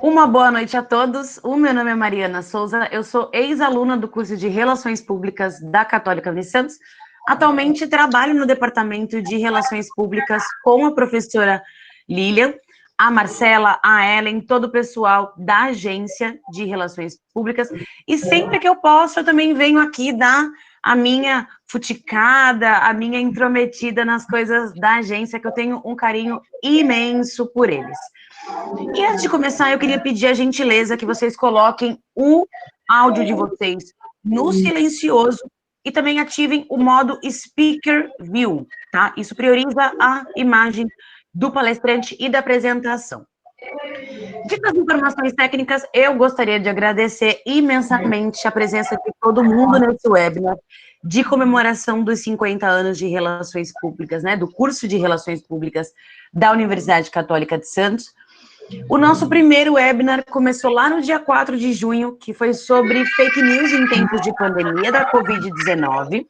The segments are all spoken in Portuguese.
Uma boa noite a todos. O meu nome é Mariana Souza, eu sou ex-aluna do curso de Relações Públicas da Católica Unis Santos. Atualmente trabalho no Departamento de Relações Públicas com a professora Lilian, a Marcela, a Ellen, todo o pessoal da Agência de Relações Públicas. E sempre que eu posso, eu também venho aqui dar a minha futicada, a minha intrometida nas coisas da agência, que eu tenho um carinho imenso por eles. E antes de começar, eu queria pedir a gentileza que vocês coloquem o áudio de vocês no silencioso e também ativem o modo Speaker View, tá? Isso prioriza a imagem do palestrante e da apresentação. Ditas informações técnicas, eu gostaria de agradecer imensamente a presença de todo mundo nesse webinar de comemoração dos 50 anos de Relações Públicas, né, do curso de Relações Públicas da Universidade Católica de Santos. O nosso primeiro webinar começou lá no dia 4 de junho, que foi sobre fake news em tempos de pandemia da Covid-19.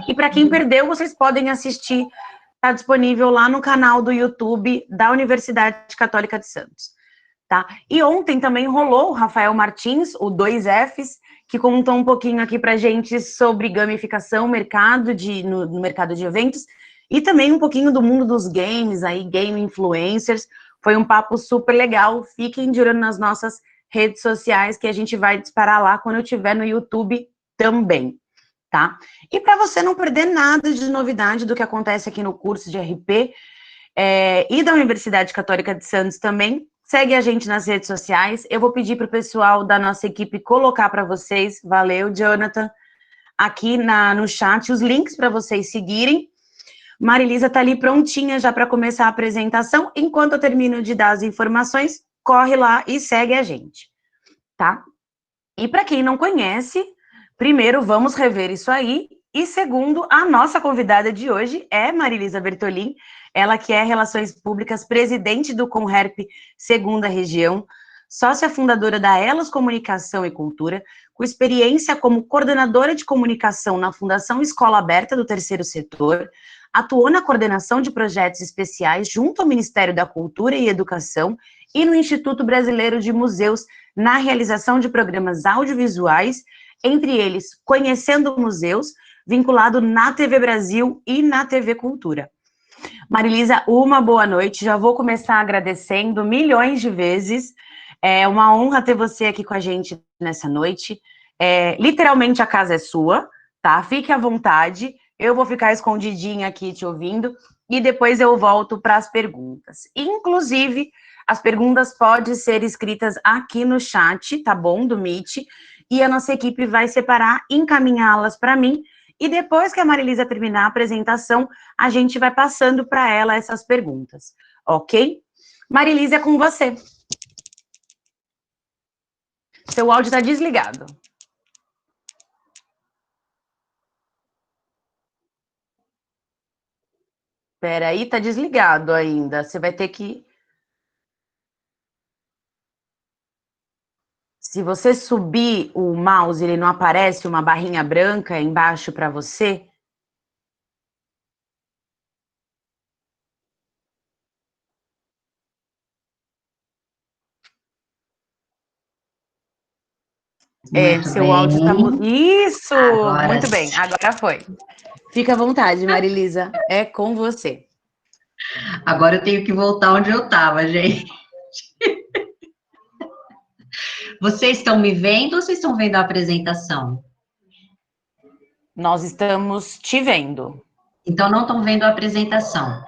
E para quem perdeu, vocês podem assistir, está disponível lá no canal do YouTube da Universidade Católica de Santos. Tá? E ontem também rolou o Rafael Martins, o 2Fs, que contou um pouquinho aqui para a gente sobre gamificação no mercado de eventos, e também um pouquinho do mundo dos games, aí, game influencers. Foi um papo super legal. Fiquem de olho nas nossas redes sociais, que a gente vai disparar lá quando eu estiver no YouTube também, tá? E para você não perder nada de novidade do que acontece aqui no curso de RP e da Universidade Católica de Santos também, segue a gente nas redes sociais. Eu vou pedir para o pessoal da nossa equipe colocar para vocês, valeu, Jonathan, aqui no chat, os links para vocês seguirem. Marilisa está ali prontinha já para começar a apresentação. Enquanto eu termino de dar as informações, corre lá e segue a gente, tá? E para quem não conhece, primeiro, vamos rever isso aí. E segundo, a nossa convidada de hoje é Marilisa Bertolin, ela que é Relações Públicas, presidente do Conherp Segunda Região, sócia fundadora da Elos Comunicação e Cultura, com experiência como coordenadora de comunicação na Fundação Escola Aberta do Terceiro Setor, atuou na coordenação de projetos especiais junto ao Ministério da Cultura e Educação e no Instituto Brasileiro de Museus, na realização de programas audiovisuais, entre eles Conhecendo Museus, vinculado na TV Brasil e na TV Cultura. Marilisa, uma boa noite. Já vou começar agradecendo milhões de vezes. É uma honra ter você aqui com a gente nessa noite. Literalmente a casa é sua, tá? Fique à vontade. Eu vou ficar escondidinha aqui te ouvindo e depois eu volto para as perguntas. Inclusive, as perguntas podem ser escritas aqui no chat, tá bom? Do Meet. E a nossa equipe vai separar, encaminhá-las para mim. E depois que a Marilisa terminar a apresentação, a gente vai passando para ela essas perguntas, ok? Marilisa, é com você. Seu áudio está desligado. Espera aí, tá desligado ainda. Você vai ter que... Se você subir o mouse, ele não aparece uma barrinha branca embaixo para você? Seu áudio está... Isso! Agora muito bem, agora foi. Fica à vontade, Marilisa. É com você. Agora eu tenho que voltar onde eu estava, gente. Vocês estão me vendo ou vocês estão vendo a apresentação? Nós estamos te vendo. Então, não estão vendo a apresentação.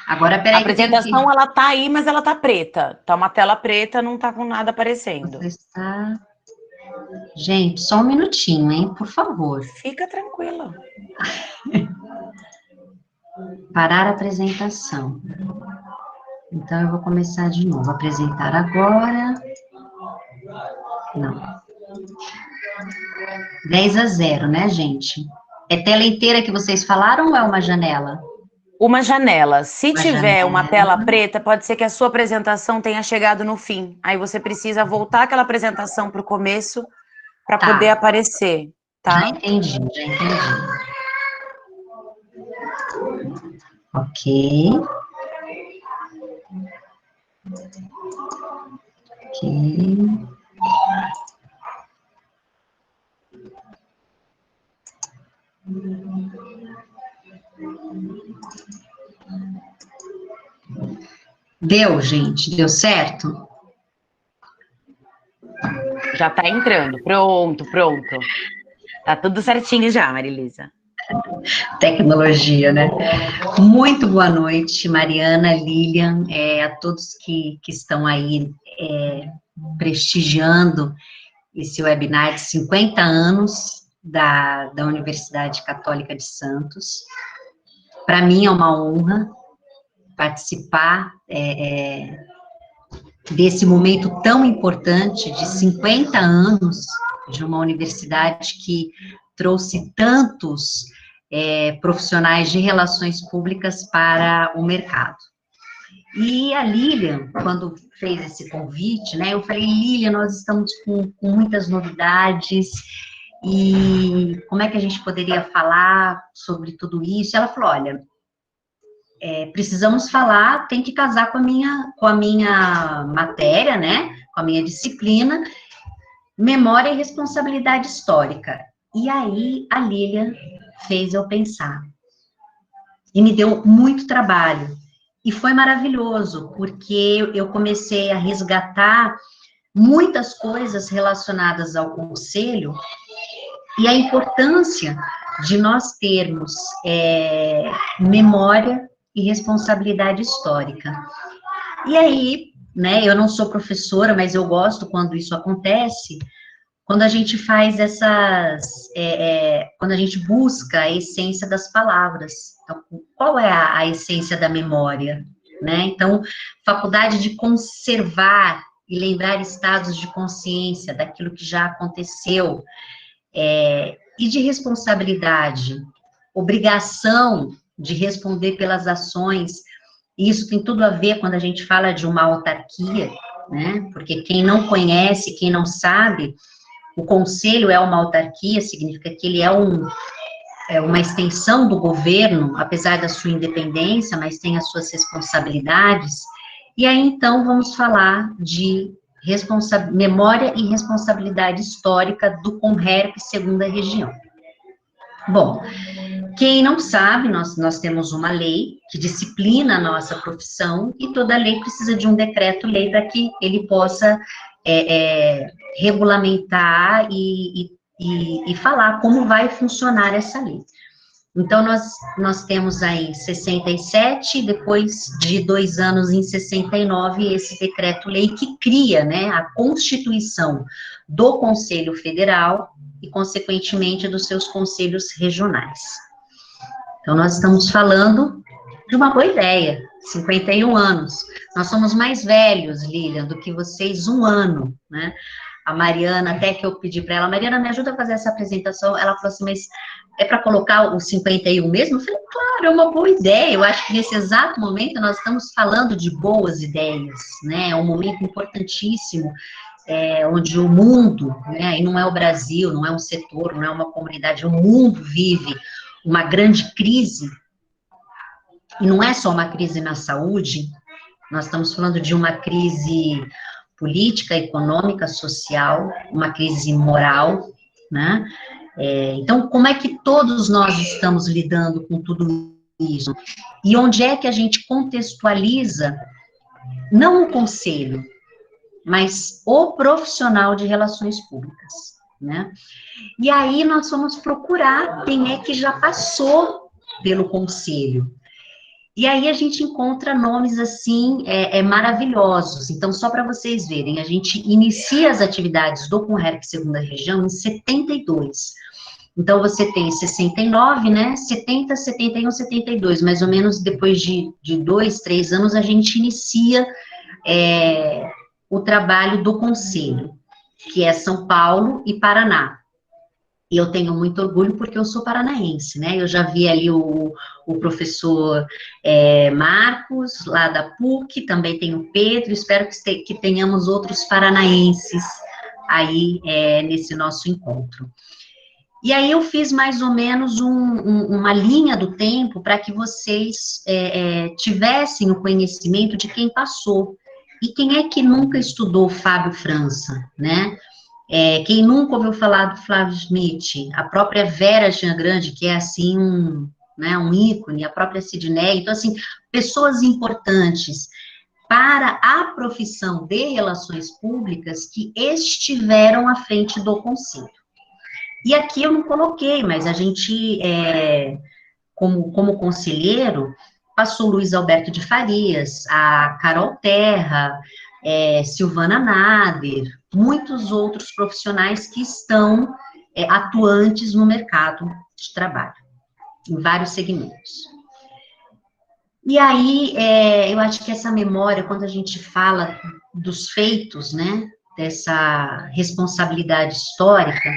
Agora, peraí. A apresentação, ela tá aí, mas ela tá preta. Tá uma tela preta, não tá com nada aparecendo. Você está... Gente, só um minutinho, hein? Por favor. Fica tranquila. Parar a apresentação. Então, eu vou começar de novo. Apresentar agora. Não. 10-0, né, gente? É tela inteira que vocês falaram ou é uma janela? Uma janela. Se tiver uma tela preta, pode ser que a sua apresentação tenha chegado no fim. Aí você precisa voltar aquela apresentação para o começo para poder aparecer, tá? Já entendi. Ok. Ok. Deu, gente? Deu certo? Já tá entrando. Pronto, pronto. Tá tudo certinho já, Marilisa. Tecnologia, né? Muito boa noite, Mariana, Lilian, a todos que estão aí prestigiando esse webinar de 50 anos da Universidade Católica de Santos. Para mim é uma honra participar desse momento tão importante de 50 anos de uma universidade que trouxe tantos profissionais de relações públicas para o mercado. E a Lilian, quando fez esse convite, né, eu falei, Lilian, nós estamos com muitas novidades, e como é que a gente poderia falar sobre tudo isso? Ela falou, olha, precisamos falar, tem que casar com a minha matéria, né, com a minha disciplina, memória e responsabilidade histórica. E aí, a Lilian fez eu pensar. E me deu muito trabalho. E foi maravilhoso, porque eu comecei a resgatar muitas coisas relacionadas ao conselho e a importância de nós termos memória e responsabilidade histórica. E aí, né, eu não sou professora, mas eu gosto quando isso acontece, quando a gente faz quando a gente busca a essência das palavras. Então, qual é a essência da memória? Né? Então, faculdade de conservar e lembrar estados de consciência daquilo que já aconteceu, e de responsabilidade, obrigação de responder pelas ações. Isso tem tudo a ver quando a gente fala de uma autarquia, né? Porque quem não conhece, quem não sabe, o conselho é uma autarquia, significa que ele é uma extensão do governo, apesar da sua independência, mas tem as suas responsabilidades. E aí, então, vamos falar de memória e responsabilidade histórica do Conherp Segunda Região. Bom, quem não sabe, nós temos uma lei que disciplina a nossa profissão, e toda lei precisa de um decreto-lei para que ele possa regulamentar e falar como vai funcionar essa lei. Então, nós temos aí 67, depois de 2 anos em 69, esse decreto-lei que cria, né, a Constituição do Conselho Federal e, consequentemente, dos seus conselhos regionais. Então, nós estamos falando de uma boa ideia, 51 anos. Nós somos mais velhos, Lilian, do que vocês, 1 ano, né? A Mariana, até que eu pedi para ela, Mariana, me ajuda a fazer essa apresentação. Ela falou assim, mas é para colocar o 51 mesmo? Eu falei, claro, é uma boa ideia. Eu acho que nesse exato momento nós estamos falando de boas ideias, né? É um momento importantíssimo, onde o mundo, né? E não é o Brasil, não é um setor, não é uma comunidade, o mundo vive uma grande crise. E não é só uma crise na saúde, nós estamos falando de uma crise política, econômica, social, uma crise moral, né? Então, como é que todos nós estamos lidando com tudo isso? E onde é que a gente contextualiza, não o conselho, mas o profissional de relações públicas, né? E aí nós vamos procurar quem é que já passou pelo conselho. E aí a gente encontra nomes, assim, maravilhosos. Então, só para vocês verem, a gente inicia as atividades do Conherp Segunda Região em 72. Então, você tem 69, né, 70, 71, 72, mais ou menos depois de 2, 3 anos, a gente inicia o trabalho do Conselho, que é São Paulo e Paraná. E eu tenho muito orgulho porque eu sou paranaense, né? Eu já vi ali o professor Marcos, lá da PUC, também tem o Pedro, espero que tenhamos outros paranaenses aí nesse nosso encontro. E aí eu fiz mais ou menos uma linha do tempo para que vocês tivessem o conhecimento de quem passou. E quem é que nunca estudou Fábio França, né? Quem nunca ouviu falar do Flávio Schmidt, a própria Vera Jean Grande, que é, assim, né, um ícone, a própria Sidney, então, assim, pessoas importantes para a profissão de relações públicas que estiveram à frente do conselho. E aqui eu não coloquei, mas a gente, como conselheiro, passou Luiz Alberto de Farias, a Carol Terra, Silvana Nader, muitos outros profissionais que estão atuantes no mercado de trabalho, em vários segmentos. E aí, eu acho que essa memória, quando a gente fala dos feitos, né, dessa responsabilidade histórica,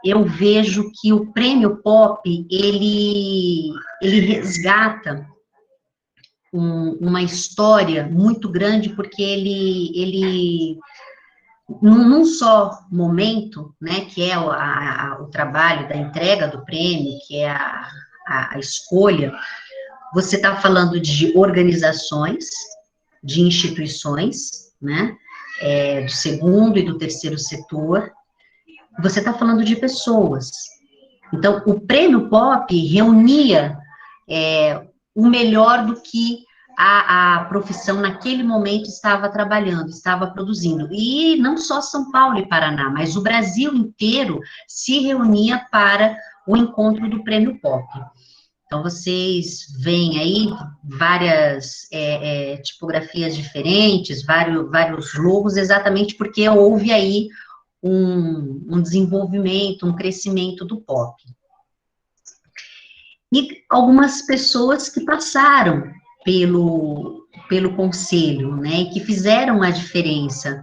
eu vejo que o Prêmio POP, ele resgata uma história muito grande, porque ele num só momento, né, que é o trabalho da entrega do prêmio, que é a escolha, você está falando de organizações, de instituições, né, do segundo e do terceiro setor, você está falando de pessoas. Então, o Prêmio POP reunia o melhor do que a profissão naquele momento estava trabalhando, estava produzindo. E não só São Paulo e Paraná, mas o Brasil inteiro se reunia para o encontro do Prêmio POP. Então, vocês veem aí várias tipografias diferentes, vários logos, exatamente porque houve aí um desenvolvimento, um crescimento do POP. E algumas pessoas que passaram pelo conselho, né, e que fizeram a diferença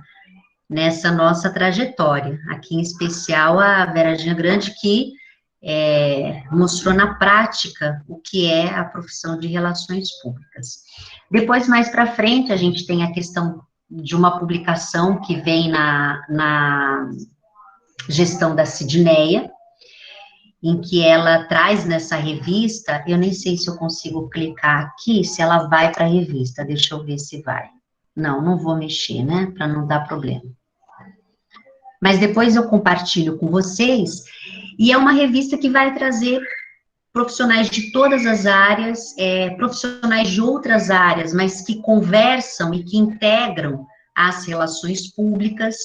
nessa nossa trajetória. Aqui, em especial, a Vera Jean Grande, que mostrou na prática o que é a profissão de relações públicas. Depois, mais para frente, a gente tem a questão de uma publicação que vem na gestão da Sidneia, em que ela traz nessa revista, eu nem sei se eu consigo clicar aqui, se ela vai para a revista, deixa eu ver se vai. Não vou mexer, né, para não dar problema. Mas depois eu compartilho com vocês, e é uma revista que vai trazer profissionais de todas as áreas, profissionais de outras áreas, mas que conversam e que integram as relações públicas,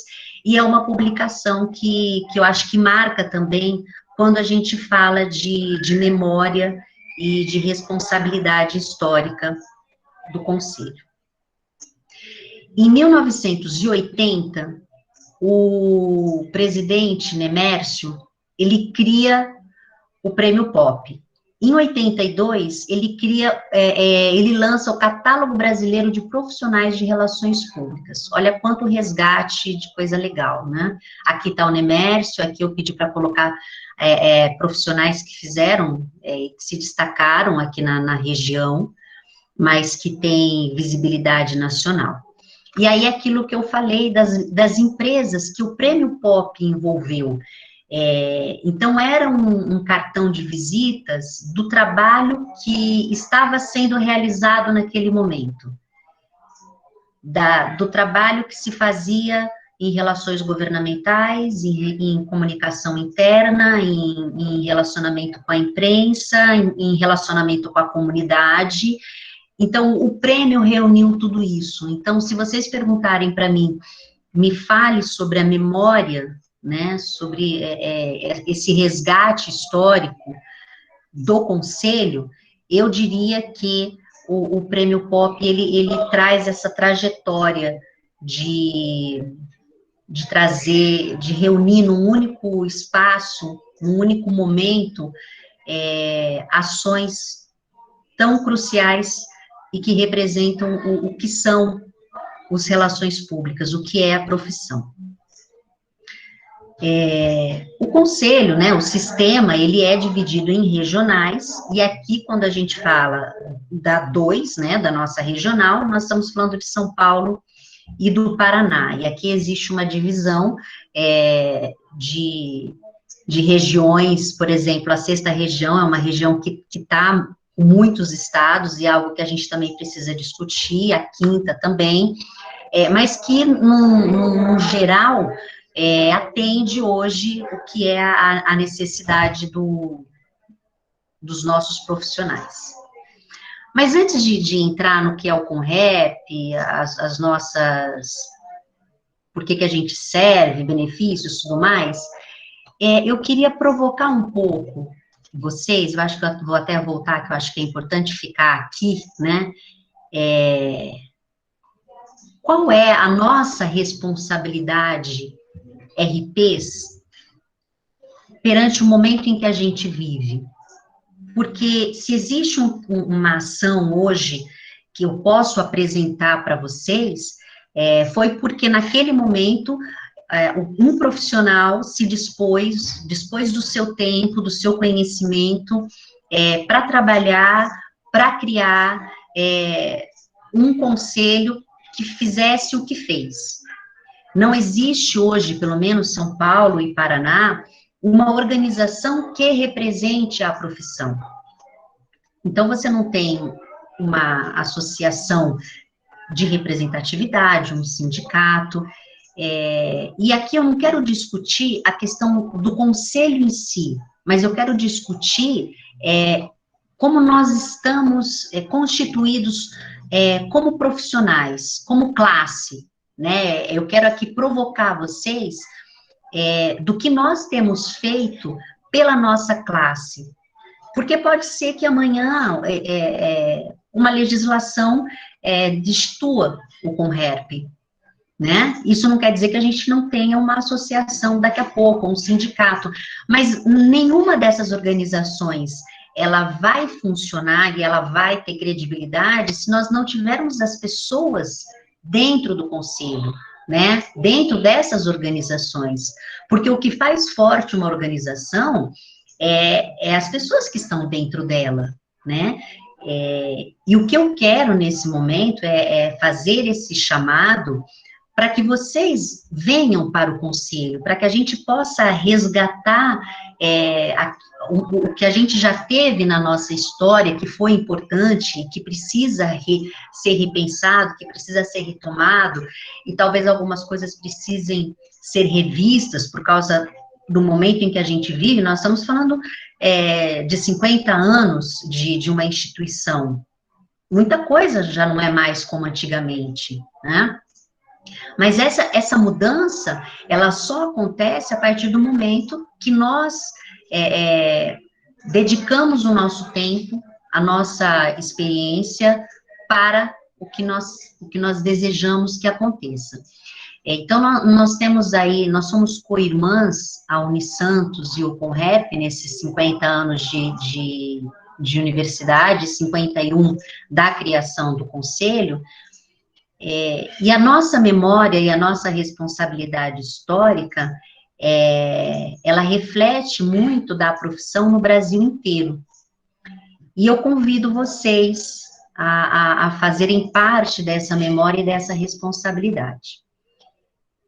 e é uma publicação que eu acho que marca também quando a gente fala de memória e de responsabilidade histórica do Conselho. Em 1980, o presidente Nemércio, ele cria o Prêmio POP. Em 82, ele lança o Catálogo Brasileiro de Profissionais de Relações Públicas. Olha quanto resgate de coisa legal, né? Aqui está o Nemércio, aqui eu pedi para colocar profissionais que fizeram, que se destacaram aqui na região, mas que tem visibilidade nacional. E aí, aquilo que eu falei das empresas que o Prêmio POP envolveu. Então, era um cartão de visitas do trabalho que estava sendo realizado naquele momento, do trabalho que se fazia em relações governamentais, em comunicação interna, em relacionamento com a imprensa, em relacionamento com a comunidade. Então, o prêmio reuniu tudo isso. Então, se vocês perguntarem para mim, me fale sobre a memória, né, sobre esse resgate histórico do Conselho, eu diria que o Prêmio POP, ele traz essa trajetória de trazer, de reunir num único espaço, num único momento, ações tão cruciais e que representam o que são as relações públicas, o que é a profissão. O Conselho, né, o sistema, ele é dividido em regionais, e aqui, quando a gente fala da 2, né, da nossa regional, nós estamos falando de São Paulo e do Paraná, e aqui existe uma divisão de regiões, por exemplo, a 6ª região é uma região que está com muitos estados, e é algo que a gente também precisa discutir, a 5ª também, mas que, no geral, atende hoje o que é a necessidade dos nossos profissionais. Mas antes de entrar no que é o Conrep, as nossas... por que a gente serve, benefícios e tudo mais, eu queria provocar um pouco vocês, eu acho que eu vou até voltar, que eu acho que é importante ficar aqui, né? Qual é a nossa responsabilidade, RPs, perante o momento em que a gente vive? Porque se existe uma ação hoje que eu posso apresentar para vocês, foi porque naquele momento um profissional se dispôs do seu tempo, do seu conhecimento, para trabalhar, para criar um conselho que fizesse o que fez. Não existe hoje, pelo menos São Paulo e Paraná, uma organização que represente a profissão. Então, você não tem uma associação de representatividade, um sindicato, e aqui eu não quero discutir a questão do conselho em si, mas eu quero discutir como nós estamos constituídos como profissionais, como classe, né? Eu quero aqui provocar vocês do que nós temos feito pela nossa classe, porque pode ser que amanhã uma legislação destua o Conrep, né? Isso não quer dizer que a gente não tenha uma associação daqui a pouco, um sindicato, mas nenhuma dessas organizações ela vai funcionar e ela vai ter credibilidade se nós não tivermos as pessoas dentro do conselho, né? Dentro dessas organizações, porque o que faz forte uma organização é as pessoas que estão dentro dela, né? E o que eu quero nesse momento é fazer esse chamado para que vocês venham para o conselho, para que a gente possa resgatar o que a gente já teve na nossa história, que foi importante, que precisa ser repensado, que precisa ser retomado, e talvez algumas coisas precisem ser revistas por causa do momento em que a gente vive. Nós estamos falando de 50 anos de uma instituição. Muita coisa já não é mais como antigamente, né? Mas essa mudança, ela só acontece a partir do momento que nós dedicamos o nosso tempo, a nossa experiência para o que nós desejamos que aconteça. Então, nós temos aí, nós somos co-irmãs, a Unisantos e o Conrep, nesses 50 anos de universidade, 51 da criação do Conselho, e a nossa memória e a nossa responsabilidade histórica, ela reflete muito da profissão no Brasil inteiro. E eu convido vocês a fazerem parte dessa memória e dessa responsabilidade.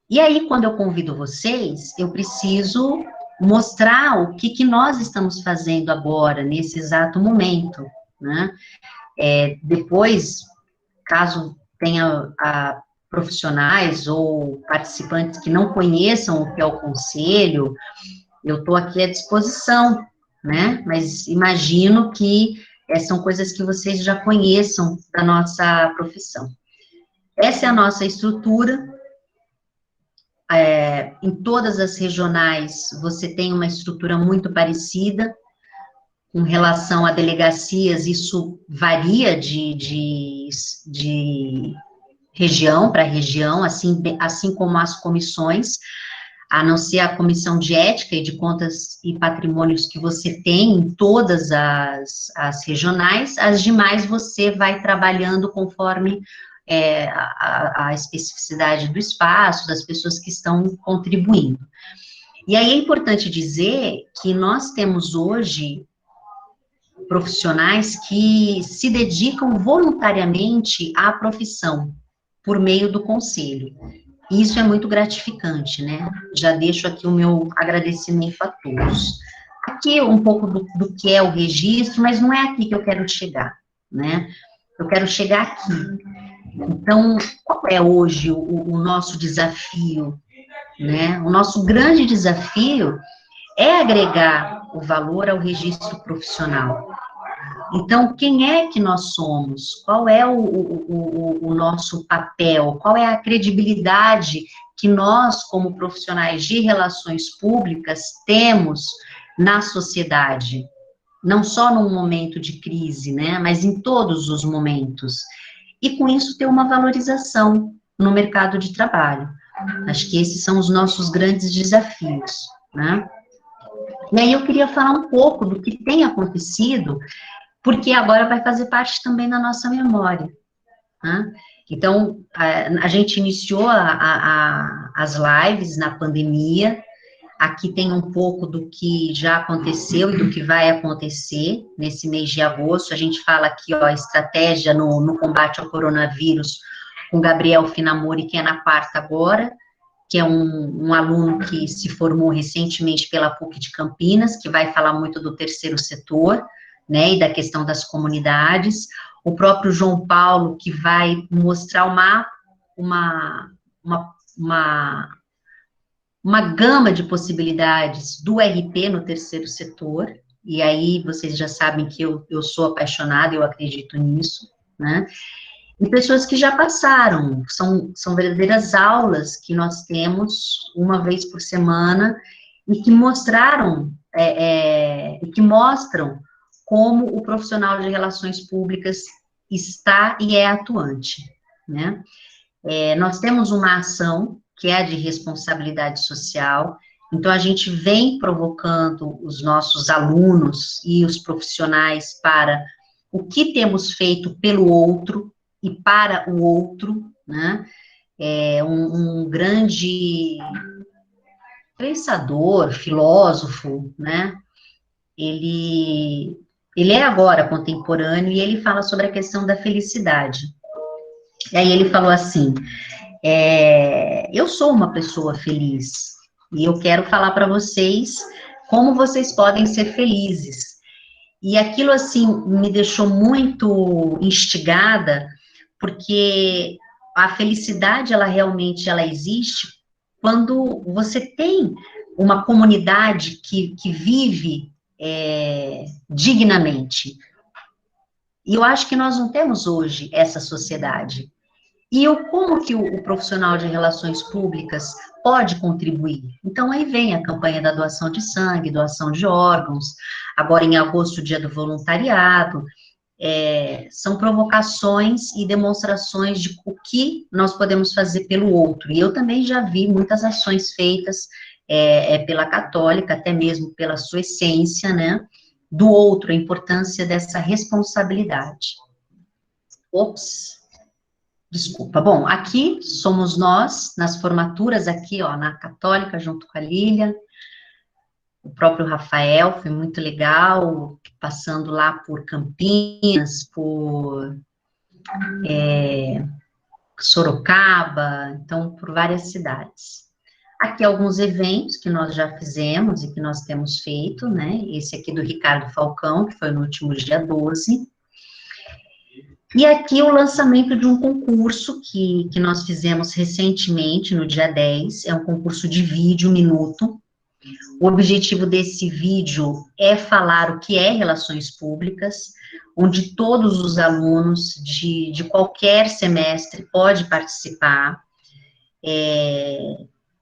E aí, quando eu convido vocês, eu preciso mostrar o que nós estamos fazendo agora, nesse exato momento, né? Depois, caso tenha profissionais ou participantes que não conheçam o que é o conselho, eu estou aqui à disposição, né? Mas imagino que são coisas que vocês já conheçam da nossa profissão. Essa é a nossa estrutura. Em todas as regionais, você tem uma estrutura muito parecida. Com relação a delegacias, isso varia de região para região, assim como as comissões, a não ser a comissão de ética e de contas e patrimônios que você tem em todas as regionais, as demais você vai trabalhando conforme a especificidade do espaço, das pessoas que estão contribuindo. E aí é importante dizer que nós temos hoje profissionais que se dedicam voluntariamente à profissão, por meio do conselho. E isso é muito gratificante, né? Já deixo aqui o meu agradecimento a todos. Aqui um pouco do que é o registro, mas não é aqui que eu quero chegar, né? Eu quero chegar aqui. Então, qual é hoje o nosso desafio, né? O nosso grande desafio é agregar o valor ao registro profissional. Então, quem é que nós somos? Qual é o nosso papel? Qual é a credibilidade que nós, como profissionais de relações públicas, temos na sociedade? Não só num momento de crise, né? Mas em todos os momentos. E com isso ter uma valorização no mercado de trabalho. Acho que esses são os nossos grandes desafios, né? E aí eu queria falar um pouco do que tem acontecido, porque agora vai fazer parte também da nossa memória, né? Então, a gente iniciou as lives na pandemia, aqui tem um pouco do que já aconteceu e do que vai acontecer nesse mês de agosto, a gente fala aqui, ó, estratégia no combate ao coronavírus, com Gabriel Finamori, que é na quarta agora, que é um aluno que se formou recentemente pela PUC de Campinas, que vai falar muito do terceiro setor, né, e da questão das comunidades. O próprio João Paulo, que vai mostrar uma gama de possibilidades do RP no terceiro setor, e aí vocês já sabem que eu sou apaixonada, eu acredito nisso, né? E pessoas que já passaram, são verdadeiras aulas que nós temos uma vez por semana, e que mostraram, e que mostram como o profissional de relações públicas está e é atuante, né? Nós temos uma ação que é a de responsabilidade social, então a gente vem provocando os nossos alunos e os profissionais para o que temos feito pelo outro e para o outro, né? Um grande pensador, filósofo, né? Ele é agora contemporâneo e ele fala sobre a questão da felicidade. E aí ele falou assim, eu sou uma pessoa feliz, e eu quero falar para vocês como vocês podem ser felizes. E aquilo, assim, me deixou muito instigada, porque a felicidade, ela realmente, ela existe quando você tem uma comunidade que vive dignamente. E eu acho que nós não temos hoje essa sociedade. E como que o profissional de relações públicas pode contribuir? Então, aí vem a campanha da doação de sangue, doação de órgãos, agora em agosto, dia do voluntariado, são provocações e demonstrações de o que nós podemos fazer pelo outro. E eu também já vi muitas ações feitas pela católica, até mesmo pela sua essência, né, do outro, a importância dessa responsabilidade. Ops! Desculpa. Bom, aqui somos nós, nas formaturas aqui, ó, na Católica, junto com a Lília, o próprio Rafael, foi muito legal, passando lá por Campinas, por Sorocaba, então, por várias cidades. Aqui alguns eventos que nós já fizemos e que nós temos feito, né, esse aqui do Ricardo Falcão, que foi no último dia 12, e aqui o lançamento de um concurso que nós fizemos recentemente, no dia 10, é um concurso de vídeo, minuto. O objetivo desse vídeo é falar o que é relações públicas, onde todos os alunos de qualquer semestre podem participar,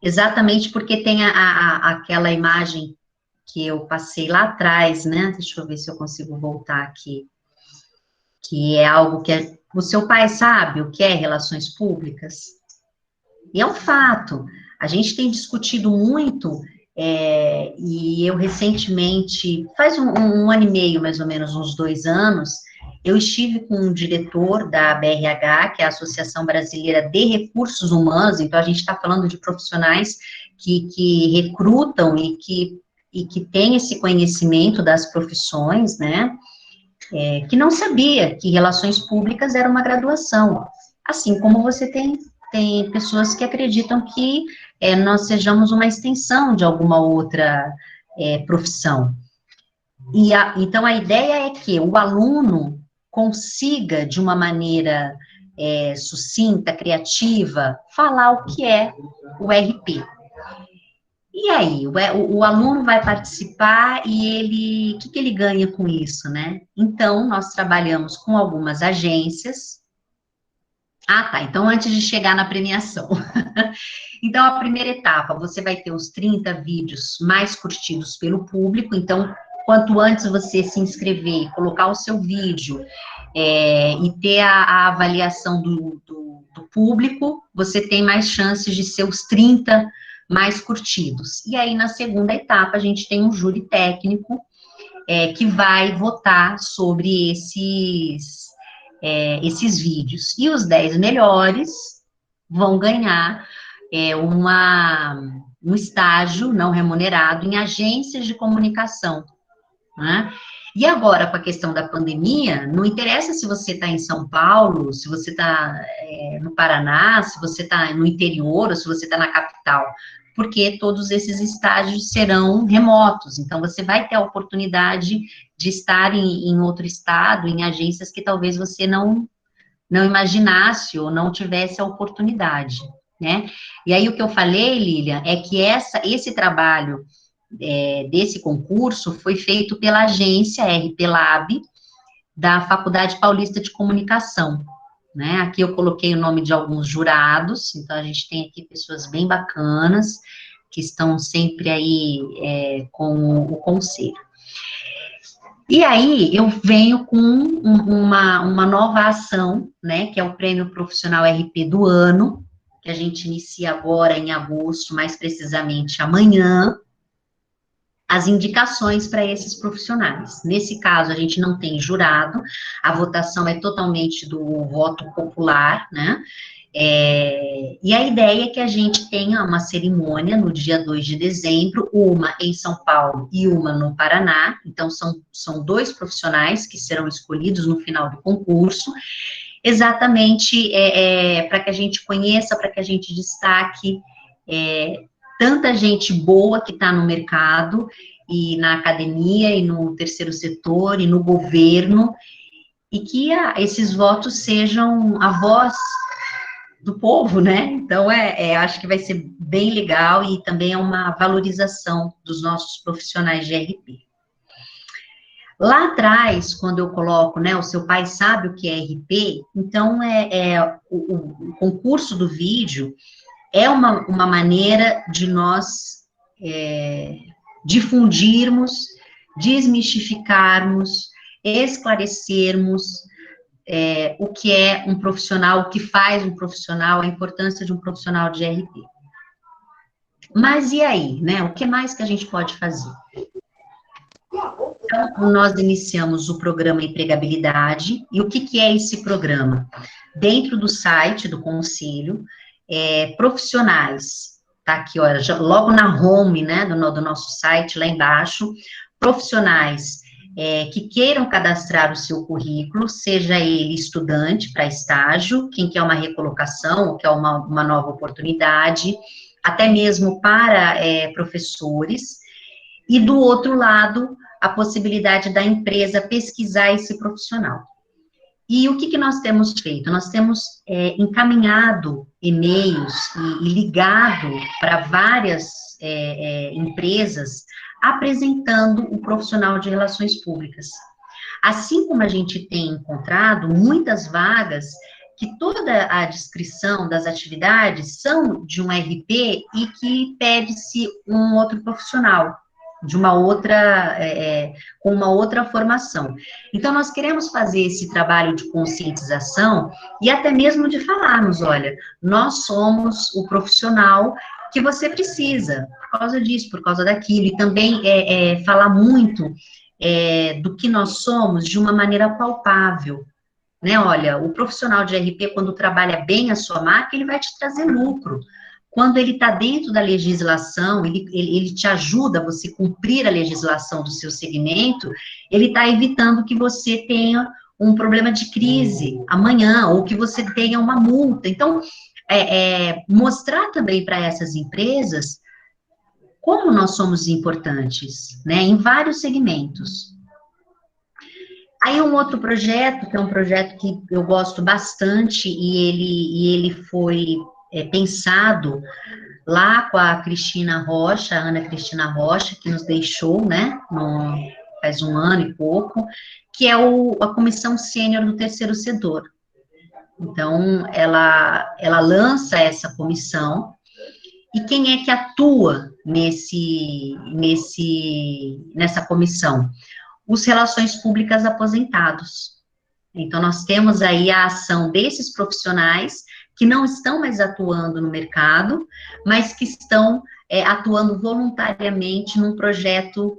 exatamente porque tem aquela imagem que eu passei lá atrás, né, deixa eu ver se eu consigo voltar aqui, que é algo que o seu pai sabe o que é relações públicas? E é um fato. A gente tem discutido muito, e eu recentemente, faz um ano e meio, mais ou menos, uns 2 anos, eu estive com um diretor da BRH, que é a Associação Brasileira de Recursos Humanos, então a gente está falando de profissionais que recrutam e que têm esse conhecimento das profissões, né? Que não sabia que relações públicas era uma graduação, assim como você tem pessoas que acreditam que nós sejamos uma extensão de alguma outra profissão. Então, a ideia é que o aluno consiga, de uma maneira sucinta, criativa, falar o que é o RP. E aí, o aluno vai participar e o que ele ganha com isso, né? Então, nós trabalhamos com algumas agências. Ah, tá, então antes de chegar na premiação. Então, a primeira etapa, você vai ter os 30 vídeos mais curtidos pelo público, então, quanto antes você se inscrever, colocar o seu vídeo e ter a avaliação do público, você tem mais chances de ser os 30 mais curtidos. E aí, na segunda etapa, a gente tem um júri técnico que vai votar sobre esses vídeos. E os 10 melhores vão ganhar um estágio não remunerado em agências de comunicação, né? E agora, com a questão da pandemia, não interessa se você está em São Paulo, se você está no Paraná, se você está no interior, ou se você está na capital, porque todos esses estágios serão remotos, então você vai ter a oportunidade de estar em outro estado, em agências que talvez você não imaginasse ou não tivesse a oportunidade, né? E aí o que eu falei, Lilian, é que esse trabalho desse concurso foi feito pela agência RP Lab da Faculdade Paulista de Comunicação, né? Aqui eu coloquei o nome de alguns jurados, então a gente tem aqui pessoas bem bacanas que estão sempre aí com o conselho. E aí, eu venho com uma nova ação, né, que é o Prêmio Profissional RP do ano, que a gente inicia agora em agosto, mais precisamente amanhã, as indicações para esses profissionais. Nesse caso, a gente não tem jurado, a votação é totalmente do voto popular, né, e a ideia é que a gente tenha uma cerimônia no dia 2 de dezembro, uma em São Paulo e uma no Paraná, então são 2 profissionais que serão escolhidos no final do concurso, exatamente para que a gente conheça, para que a gente destaque tanta gente boa que está no mercado, e na academia, e no terceiro setor, e no governo, e que esses votos sejam a voz do povo, né? Então, acho que vai ser bem legal e também é uma valorização dos nossos profissionais de RP. Lá atrás, quando eu coloco, né, o seu pai sabe o que é RP, então o concurso do vídeo é uma maneira de nós difundirmos, desmistificarmos, esclarecermos o que é um profissional, o que faz um profissional, a importância de um profissional de RP. Mas e aí, né? O que mais que a gente pode fazer? Então, nós iniciamos o programa Empregabilidade, e o que é esse programa? Dentro do site do Conselho, profissionais, tá aqui, olha, logo na home, né, do nosso site, lá embaixo, profissionais que queiram cadastrar o seu currículo, seja ele estudante para estágio, quem quer uma recolocação, ou quer uma nova oportunidade, até mesmo para professores, e do outro lado, a possibilidade da empresa pesquisar esse profissional. E o que nós temos feito? Nós temos encaminhado e-mails e ligado para várias empresas apresentando o profissional de relações públicas. Assim como a gente tem encontrado muitas vagas que toda a descrição das atividades são de um RP e que pede-se um outro profissional, de uma outra, com uma outra formação. Então, nós queremos fazer esse trabalho de conscientização e até mesmo de falarmos, olha, nós somos o profissional que você precisa, por causa disso, por causa daquilo, e também falar muito do que nós somos de uma maneira palpável, né? Olha, o profissional de RP, quando trabalha bem a sua marca, ele vai te trazer lucro. Quando ele está dentro da legislação, ele te ajuda a você cumprir a legislação do seu segmento, ele está evitando que você tenha um problema de crise amanhã, ou que você tenha uma multa. Então, mostrar também para essas empresas como nós somos importantes, né, em vários segmentos. Aí um outro projeto, que é um projeto que eu gosto bastante, e ele foi pensado lá com a Cristina Rocha, a Ana Cristina Rocha, que nos deixou, né, faz um ano e pouco, que é a Comissão Sênior do Terceiro Setor. Então, ela lança essa comissão, e quem é que atua nessa comissão? Os relações públicas aposentados. Então, nós temos aí a ação desses profissionais que não estão mais atuando no mercado, mas que estão atuando voluntariamente num projeto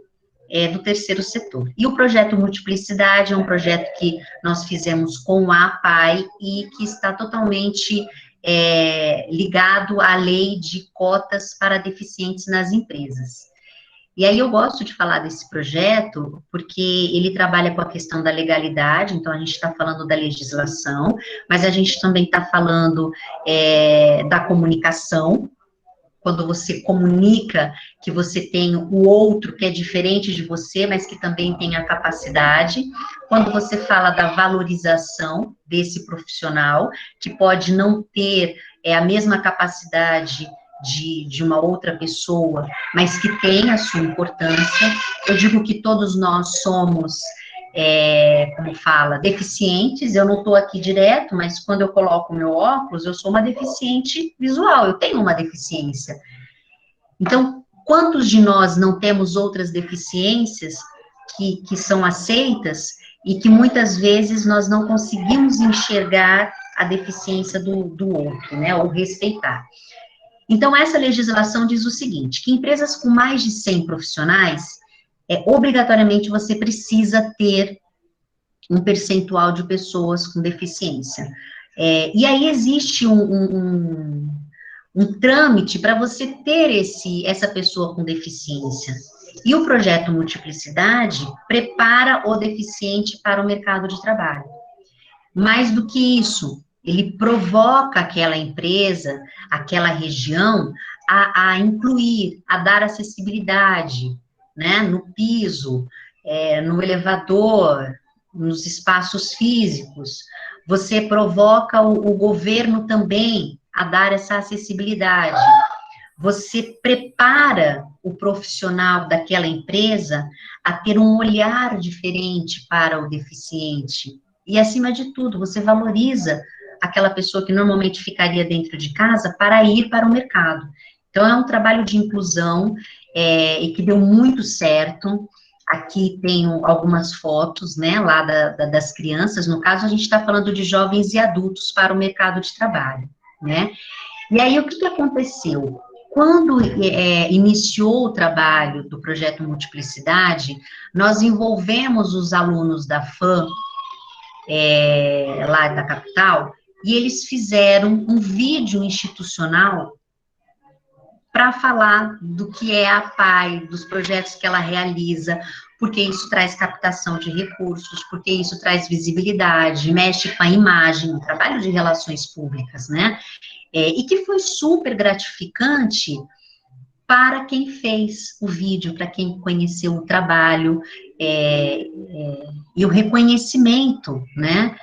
do terceiro setor. E o projeto Multiplicidade é um projeto que nós fizemos com a APAE e que está totalmente ligado à lei de cotas para deficientes nas empresas. E aí eu gosto de falar desse projeto, porque ele trabalha com a questão da legalidade, então a gente está falando da legislação, mas a gente também está falando da comunicação, quando você comunica que você tem o outro que é diferente de você, mas que também tem a capacidade, quando você fala da valorização desse profissional, que pode não ter a mesma capacidade de uma outra pessoa, mas que tem a sua importância. Eu digo que todos nós somos, como fala, deficientes. Eu não estou aqui direto, mas quando eu coloco o meu óculos, eu sou uma deficiente visual, eu tenho uma deficiência. Então, quantos de nós não temos outras deficiências que são aceitas e que muitas vezes nós não conseguimos enxergar a deficiência do outro, né, ou respeitar? Então, essa legislação diz o seguinte, que empresas com mais de 100 profissionais, obrigatoriamente você precisa ter um percentual de pessoas com deficiência. E aí existe um trâmite para você ter essa pessoa com deficiência. E o projeto Multiplicidade prepara o deficiente para o mercado de trabalho. Mais do que isso, ele provoca aquela empresa, aquela região, a incluir, a dar acessibilidade, né, no piso, no elevador, nos espaços físicos. Você provoca o governo também a dar essa acessibilidade. Você prepara o profissional daquela empresa a ter um olhar diferente para o deficiente. E, acima de tudo, você valoriza aquela pessoa que normalmente ficaria dentro de casa para ir para o mercado. Então, é um trabalho de inclusão e que deu muito certo. Aqui tenho algumas fotos, né, lá das crianças. No caso, a gente está falando de jovens e adultos para o mercado de trabalho, né? E aí, o que aconteceu? Quando iniciou o trabalho do projeto Multiplicidade, nós envolvemos os alunos da FAM, lá da capital, e eles fizeram um vídeo institucional para falar do que é a APAE, dos projetos que ela realiza, porque isso traz captação de recursos, porque isso traz visibilidade, mexe com a imagem, o trabalho de relações públicas, né? E que foi super gratificante para quem fez o vídeo, para quem conheceu o trabalho, e o reconhecimento, né,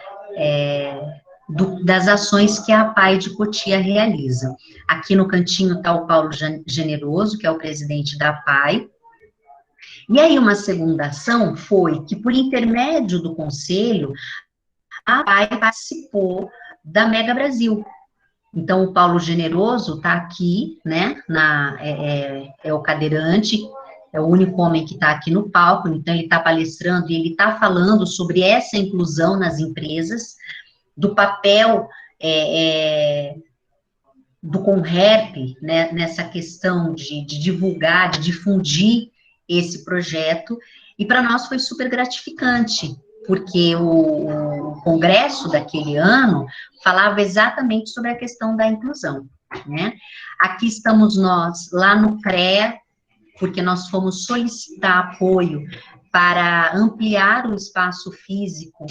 das ações que a APAE de Cotia realiza. Aqui no cantinho está o Paulo Generoso, que é o presidente da APAE. E aí, uma segunda ação foi que, por intermédio do conselho, a APAE participou da Mega Brasil. Então, o Paulo Generoso está aqui, né, é o cadeirante, é o único homem que está aqui no palco, então ele está palestrando e ele está falando sobre essa inclusão nas empresas, do papel do Conrep, né, nessa questão de divulgar, de difundir esse projeto, e para nós foi super gratificante, porque o congresso daquele ano falava exatamente sobre a questão da inclusão, né? Aqui estamos nós, lá no CREA, porque nós fomos solicitar apoio para ampliar o espaço físico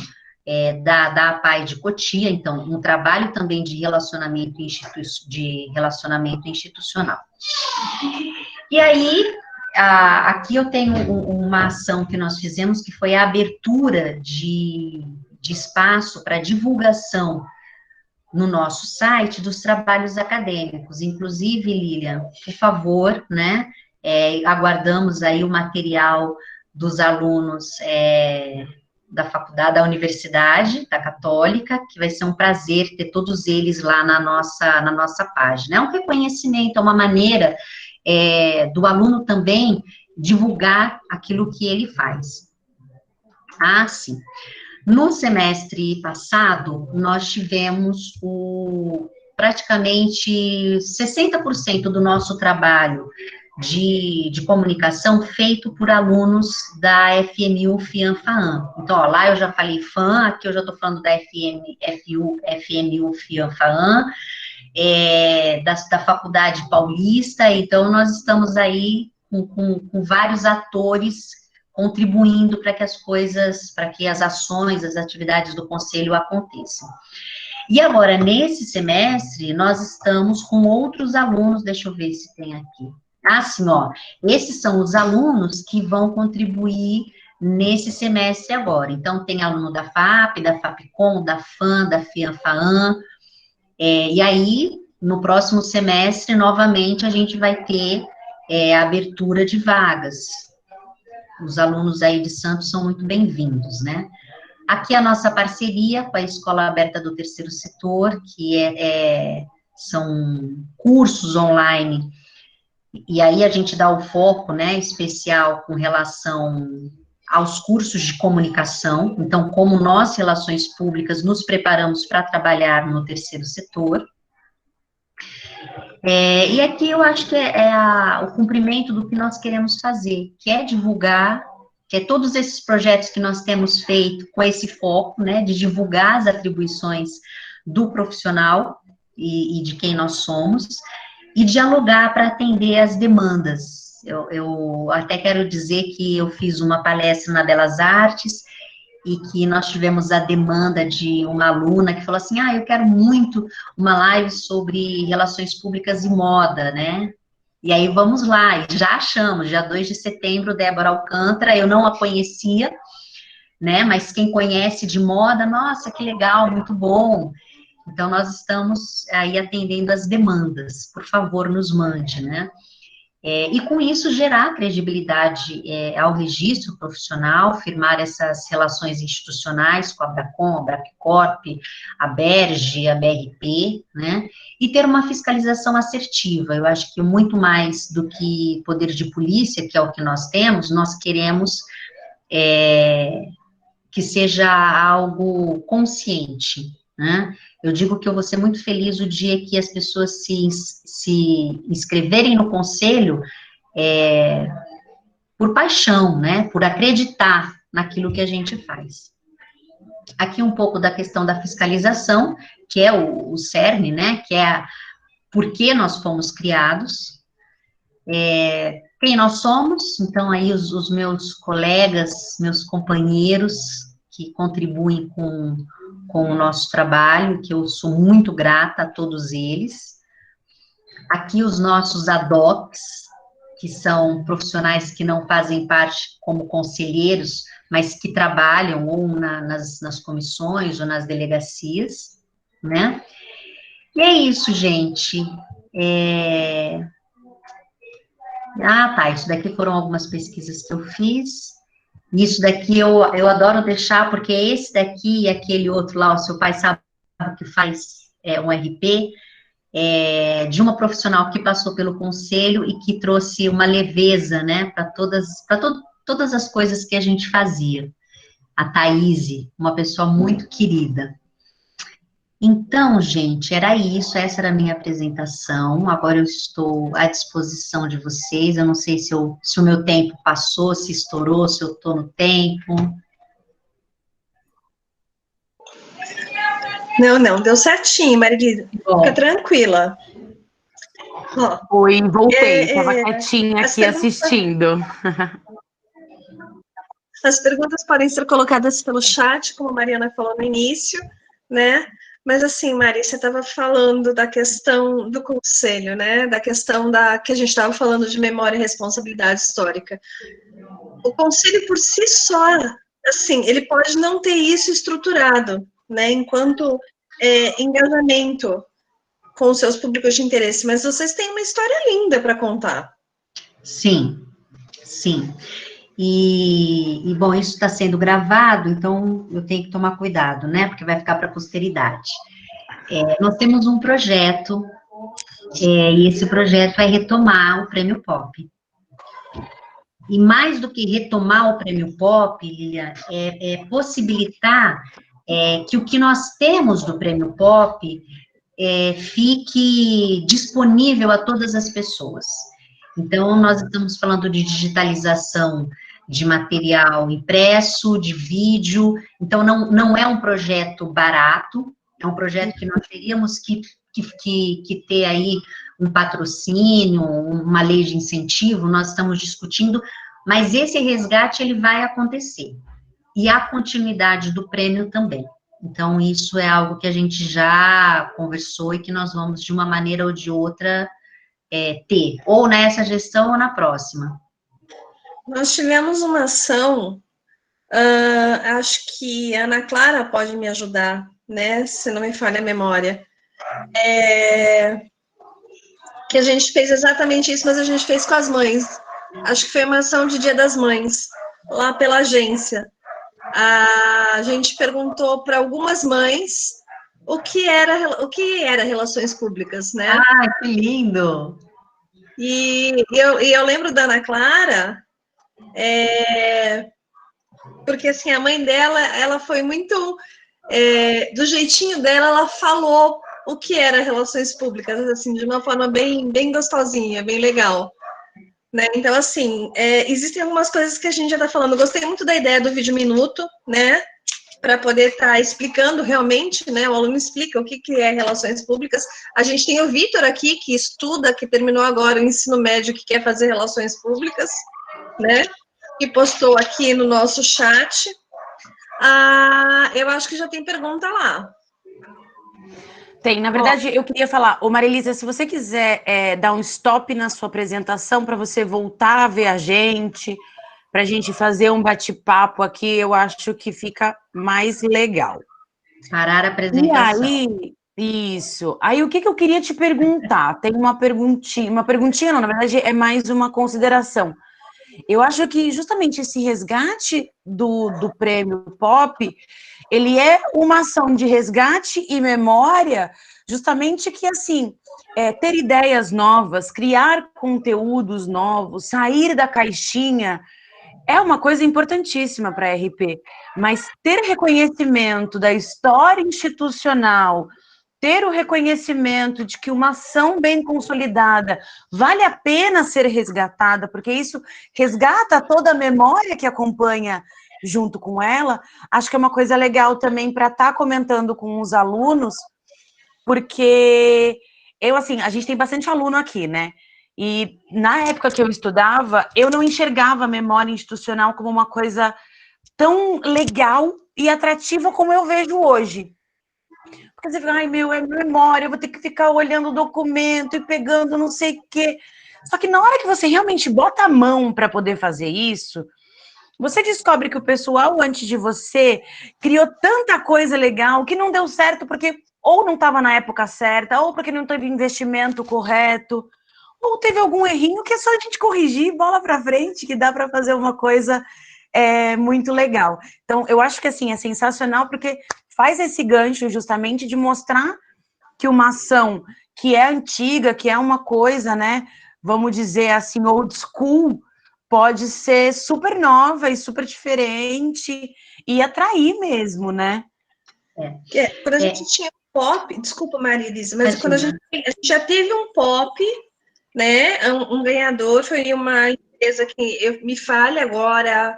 da APAE de Cotia, então, um trabalho também de relacionamento institucional. E aí, aqui eu tenho uma ação que nós fizemos, que foi a abertura de espaço para divulgação no nosso site dos trabalhos acadêmicos. Inclusive, Lilian, por favor, né, aguardamos aí o material dos alunos da faculdade, da Universidade, da Católica, que vai ser um prazer ter todos eles lá na nossa página. É um reconhecimento, é uma maneira do aluno também divulgar aquilo que ele faz. Ah, sim. No semestre passado, nós tivemos praticamente 60% do nosso trabalho de comunicação feito por alunos da FMU FIAM-FAAM. Então, ó, lá eu já falei FAM, aqui eu já estou falando da FMU FIAM-FAAM, da Faculdade Paulista, então nós estamos aí com vários atores contribuindo para que as coisas, para que as ações, as atividades do Conselho aconteçam. E agora, nesse semestre, nós estamos com outros alunos, deixa eu ver se tem aqui. Ah, sim, ó, esses são os alunos que vão contribuir nesse semestre agora. Então, tem aluno da FAP, da FAPCOM, da FAM, da FIAM-FAAM, e aí, no próximo semestre, novamente, a gente vai ter a abertura de vagas. Os alunos aí de Santos são muito bem-vindos, né? Aqui a nossa parceria com a Escola Aberta do Terceiro Setor, que são cursos online, e aí a gente dá o foco, né, especial com relação aos cursos de comunicação, então, como nós, relações públicas, nos preparamos para trabalhar no terceiro setor. E aqui eu acho que o cumprimento do que nós queremos fazer, que é divulgar, que é todos esses projetos que nós temos feito com esse foco, né, de divulgar as atribuições do profissional e de quem nós somos, e dialogar para atender as demandas. Eu até quero dizer que eu fiz uma palestra na Belas Artes, e que nós tivemos a demanda de uma aluna que falou assim, eu quero muito uma live sobre relações públicas e moda, né? E aí vamos lá, e já achamos, dia 2 de setembro, Débora Alcântara, eu não a conhecia, né? Mas quem conhece de moda, nossa, que legal, muito bom. Então, nós estamos aí atendendo as demandas, por favor, nos mande, né? E com isso gerar credibilidade ao registro profissional, firmar essas relações institucionais com a Abracom, a Abrapicorp, a Berge, a BRP, né, e ter uma fiscalização assertiva. Eu acho que muito mais do que poder de polícia, que é o que nós temos, nós queremos que seja algo consciente, né? Eu digo que eu vou ser muito feliz o dia que as pessoas se inscreverem no conselho por paixão, né? Por acreditar naquilo que a gente faz. Aqui um pouco da questão da fiscalização, que é o cerne, né? Que é por que nós fomos criados, quem nós somos, então aí os meus colegas, meus companheiros que contribuem com o nosso trabalho, que eu sou muito grata a todos eles. Aqui os nossos ADOCs, que são profissionais que não fazem parte como conselheiros, mas que trabalham ou nas comissões ou nas delegacias, né? E é isso, gente. Tá, isso daqui foram algumas pesquisas que eu fiz. Isso daqui eu adoro deixar, porque esse daqui e aquele outro lá, o seu pai sabe que faz um RP, de uma profissional que passou pelo conselho e que trouxe uma leveza, né, para todas as coisas que a gente fazia. A Thaís, uma pessoa muito querida. Então, gente, era isso, essa era a minha apresentação, agora eu estou à disposição de vocês, eu não sei se o meu tempo passou, se estourou, se eu estou no tempo. Não, deu certinho, Marilisa, fica tranquila. Oi, voltei, estava quietinha aqui assistindo. As perguntas podem ser colocadas pelo chat, como a Mariana falou no início, né? Mas assim, Mari, você estava falando da questão do conselho, né? Da questão que a gente estava falando de memória e responsabilidade histórica. O conselho por si só, assim, ele pode não ter isso estruturado, né? Enquanto engajamento com os seus públicos de interesse, mas vocês têm uma história linda para contar. Sim, sim. Bom, isso está sendo gravado, então eu tenho que tomar cuidado, né? Porque vai ficar para a posteridade. Nós temos um projeto, e esse projeto é retomar o Prêmio Pop. E mais do que retomar o Prêmio Pop, Lilian, é possibilitar que o que nós temos do Prêmio Pop fique disponível a todas as pessoas. Então, nós estamos falando de digitalização de material impresso, de vídeo, então não é um projeto barato, é um projeto que nós teríamos que ter aí um patrocínio, uma lei de incentivo, nós estamos discutindo, mas esse resgate, ele vai acontecer. E a continuidade do prêmio também. Então, isso é algo que a gente já conversou e que nós vamos, de uma maneira ou de outra, ter, ou nessa gestão ou na próxima. Nós tivemos uma ação, acho que a Ana Clara pode me ajudar, né? Se não me falha a memória. Que a gente fez exatamente isso, mas a gente fez com as mães. Acho que foi uma ação de Dia das Mães, lá pela agência. A gente perguntou para algumas mães o que era relações públicas, né? Ah, que lindo! E eu lembro da Ana Clara, porque assim, a mãe dela, ela foi muito, do jeitinho dela, ela falou o que era relações públicas, assim, de uma forma bem, bem gostosinha, bem legal. Né? Então, assim, existem algumas coisas que a gente já está falando. Gostei muito da ideia do vídeo minuto, né? Para poder estar explicando realmente, né? O aluno explica o que é relações públicas. A gente tem o Vitor aqui, que estuda, que terminou agora o ensino médio, que quer fazer relações públicas, né? Que postou aqui no nosso chat. Eu acho que já tem pergunta lá. Tem, na verdade, eu queria falar, ô Marilisa, se você quiser dar um stop na sua apresentação para você voltar a ver a gente, para a gente fazer um bate-papo aqui, eu acho que fica mais legal. Parar a apresentação. E aí, isso. Aí, o que eu queria te perguntar? Tem uma perguntinha não, na verdade, é mais uma consideração. Eu acho que justamente esse resgate do prêmio Pop, ele é uma ação de resgate e memória, justamente que, assim, ter ideias novas, criar conteúdos novos, sair da caixinha, é uma coisa importantíssima para a RP, mas ter reconhecimento da história institucional, ter o reconhecimento de que uma ação bem consolidada vale a pena ser resgatada, porque isso resgata toda a memória que acompanha junto com ela, acho que é uma coisa legal também para estar comentando com os alunos, porque a gente tem bastante aluno aqui, né? E na época que eu estudava, eu não enxergava a memória institucional como uma coisa tão legal e atrativa como eu vejo hoje. Porque você fica, ai, é memória, eu vou ter que ficar olhando o documento e pegando não sei o quê. Só que na hora que você realmente bota a mão para poder fazer isso, você descobre que o pessoal antes de você criou tanta coisa legal que não deu certo porque ou não estava na época certa, ou porque não teve investimento correto, ou teve algum errinho que é só a gente corrigir, bola para frente, que dá para fazer uma coisa muito legal. Então, eu acho que assim, é sensacional porque faz esse gancho justamente de mostrar que uma ação que é antiga, que é uma coisa, né, vamos dizer assim, old school, pode ser super nova e super diferente e atrair mesmo, né? Quando a gente tinha pop, desculpa, Maria Elisa, mas quando a gente já teve um pop, né, um ganhador, foi uma empresa que me falha agora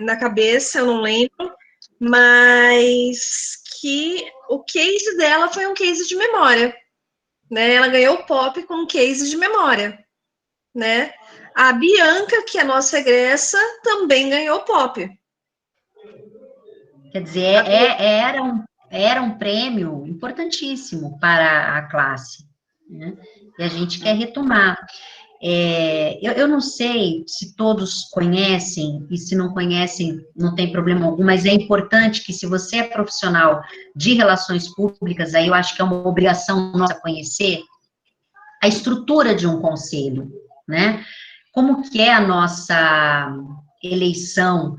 na cabeça, eu não lembro, mas que o case dela foi um case de memória, né? Ela ganhou o pop com um case de memória, né? A Bianca, que é nossa egressa, também ganhou o pop. Quer dizer, era um prêmio importantíssimo para a classe, né? E a gente quer retomar. Eu não sei se todos conhecem, e se não conhecem, não tem problema algum, mas é importante que, se você é profissional de relações públicas, aí eu acho que é uma obrigação nossa conhecer a estrutura de um conselho, né? Como que é a nossa eleição,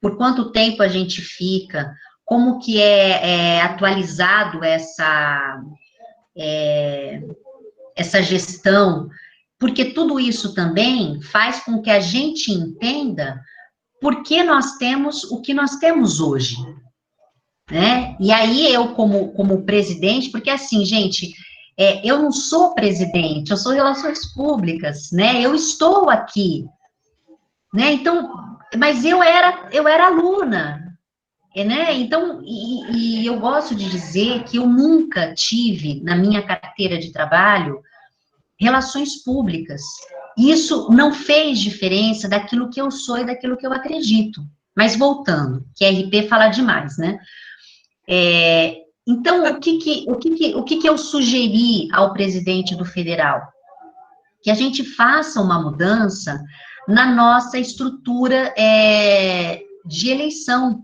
por quanto tempo a gente fica, como que é atualizado essa gestão, porque tudo isso também faz com que a gente entenda por que nós temos o que nós temos hoje, né? E aí eu, como presidente, porque assim, gente, eu não sou presidente, eu sou relações públicas, né? Eu estou aqui, né? Então, mas eu era aluna, né? Então, e eu gosto de dizer que eu nunca tive na minha carteira de trabalho relações públicas. Isso não fez diferença daquilo que eu sou e daquilo que eu acredito. Mas voltando, que a RP fala demais, né? Então, o que eu sugeri ao presidente do federal? Que a gente faça uma mudança na nossa estrutura de eleição,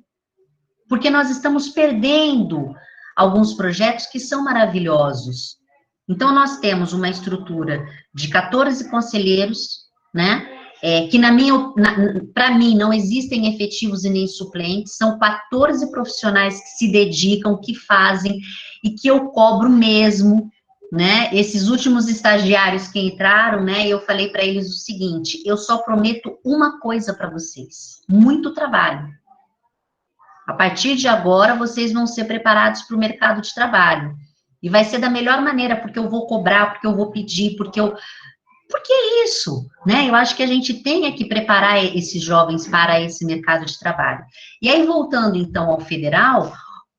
porque nós estamos perdendo alguns projetos que são maravilhosos. Então, nós temos uma estrutura de 14 conselheiros, né? Que, para mim, não existem efetivos e nem suplentes, são 14 profissionais que se dedicam, que fazem, e que eu cobro mesmo, né? Esses últimos estagiários que entraram, né? Eu falei para eles o seguinte: eu só prometo uma coisa para vocês: muito trabalho. A partir de agora, vocês vão ser preparados para o mercado de trabalho. E vai ser da melhor maneira, porque eu vou cobrar, porque eu vou pedir, porque é isso, né? Eu acho que a gente tem que preparar esses jovens para esse mercado de trabalho. E aí, voltando, então, ao federal,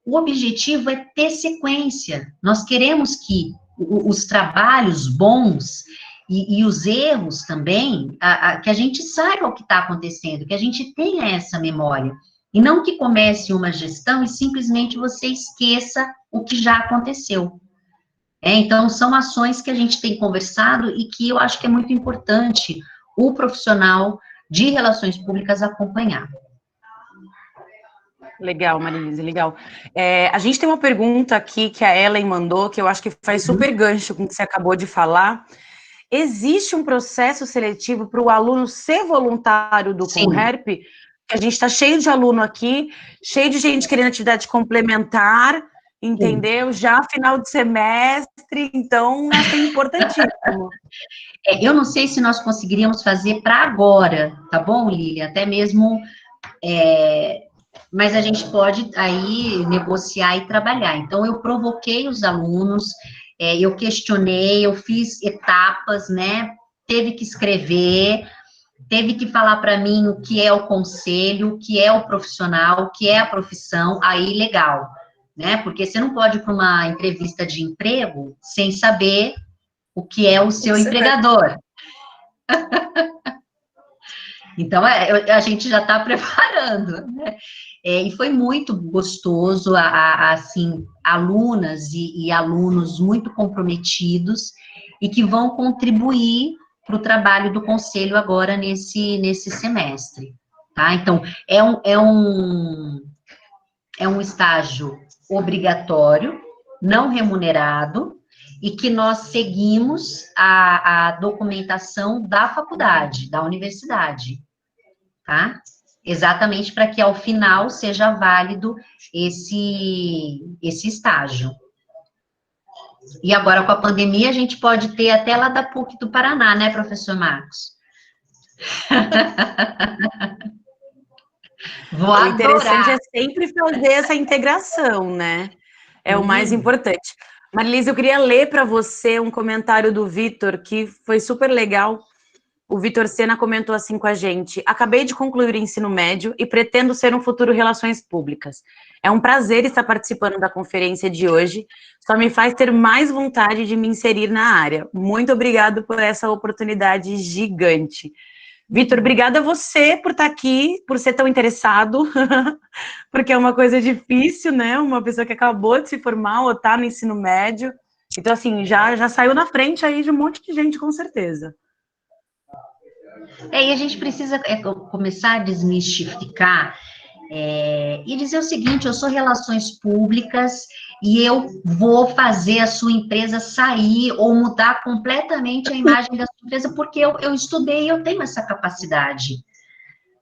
o objetivo é ter sequência. Nós queremos que os trabalhos bons e os erros também, que a gente saiba o que está acontecendo, que a gente tenha essa memória. E não que comece uma gestão e simplesmente você esqueça o que já aconteceu. Então, são ações que a gente tem conversado e que eu acho que é muito importante o profissional de relações públicas acompanhar. Legal, Marilise, legal. A gente tem uma pergunta aqui que a Ellen mandou, que eu acho que faz super gancho com o que você acabou de falar. Existe um processo seletivo para o aluno ser voluntário do Conherp? A gente está cheio de aluno aqui, cheio de gente querendo atividade complementar, entendeu? Sim. Já final de semestre, então é importantíssimo. Eu não sei se nós conseguiríamos fazer para agora, tá bom, Lília? Até mesmo, mas a gente pode aí negociar e trabalhar. Então, eu provoquei os alunos, eu questionei, eu fiz etapas, né? Teve que escrever, teve que falar para mim o que é o conselho, o que é o profissional, o que é a profissão, aí legal, né? Porque você não pode ir para uma entrevista de emprego sem saber o que é o seu empregador. Então, a gente já está preparando, né? E foi muito gostoso, assim, alunas e alunos muito comprometidos e que vão contribuir para o trabalho do conselho agora nesse semestre, tá? Então, é um estágio obrigatório, não remunerado, e que nós seguimos a documentação da faculdade, da universidade, tá? Exatamente para que ao final seja válido esse estágio. E agora, com a pandemia, a gente pode ter até lá da PUC do Paraná, né, professor Marcos? O interessante é sempre fazer essa integração, né? É o mais importante. Marilise, eu queria ler para você um comentário do Vitor, que foi super legal. O Vitor Sena comentou assim com a gente: acabei de concluir o ensino médio e pretendo ser um futuro relações públicas. É um prazer estar participando da conferência de hoje, só me faz ter mais vontade de me inserir na área. Muito obrigado por essa oportunidade gigante. Vitor, obrigada a você por estar aqui, por ser tão interessado, porque é uma coisa difícil, né? Uma pessoa que acabou de se formar ou está no ensino médio. Então, assim, já saiu na frente aí de um monte de gente, com certeza. E a gente precisa começar a desmistificar e dizer o seguinte: eu sou relações públicas e eu vou fazer a sua empresa sair ou mudar completamente a imagem da sua empresa porque eu estudei e eu tenho essa capacidade,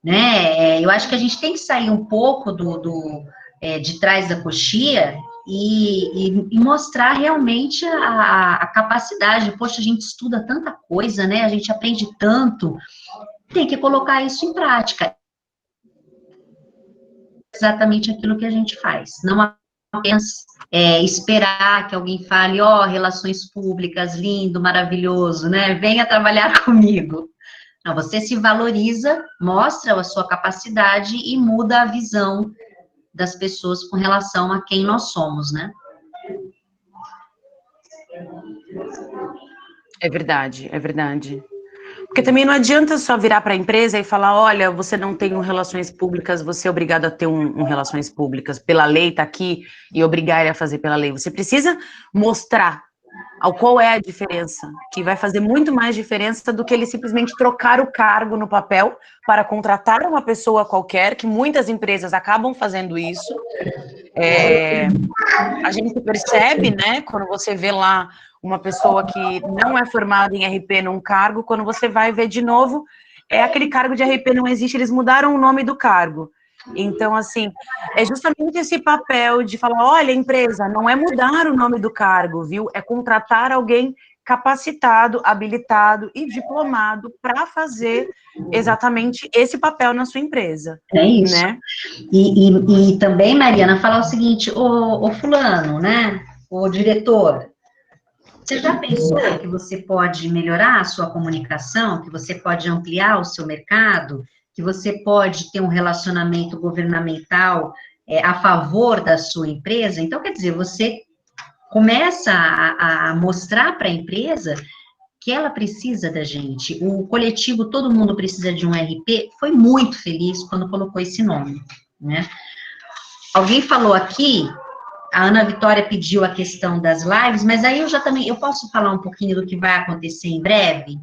né? Eu acho que a gente tem que sair um pouco de trás da coxia e mostrar realmente a capacidade. Poxa, a gente estuda tanta coisa, né? A gente aprende tanto, tem que colocar isso em prática. Exatamente aquilo que a gente faz, não apenas esperar que alguém fale, relações públicas, lindo, maravilhoso, né? Venha trabalhar comigo. Não, você se valoriza, mostra a sua capacidade e muda a visão das pessoas com relação a quem nós somos, né? É verdade, é verdade. Porque também não adianta só virar para a empresa e falar, olha, você não tem relações públicas, você é obrigado a ter um relações públicas pela lei, tá aqui, e obrigar ele a fazer pela lei. Você precisa mostrar qual é a diferença, que vai fazer muito mais diferença do que ele simplesmente trocar o cargo no papel para contratar uma pessoa qualquer, que muitas empresas acabam fazendo isso. A gente percebe, né, quando você vê lá uma pessoa que não é formada em RP num cargo, quando você vai ver de novo, aquele cargo de RP não existe, eles mudaram o nome do cargo. Então, assim, é justamente esse papel de falar, olha, empresa, não é mudar o nome do cargo, viu? É contratar alguém capacitado, habilitado e diplomado para fazer exatamente esse papel na sua empresa. É isso. Né? E também, Mariana, falar o seguinte, ô fulano, né? O diretor, você já pensou que você pode melhorar a sua comunicação, que você pode ampliar o seu mercado, que você pode ter um relacionamento governamental a favor da sua empresa? Então, quer dizer, você começa a mostrar para a empresa que ela precisa da gente. O coletivo Todo Mundo Precisa de um RP foi muito feliz quando colocou esse nome, né? Alguém falou aqui, a Ana Vitória pediu a questão das lives, mas aí eu posso falar um pouquinho do que vai acontecer em breve?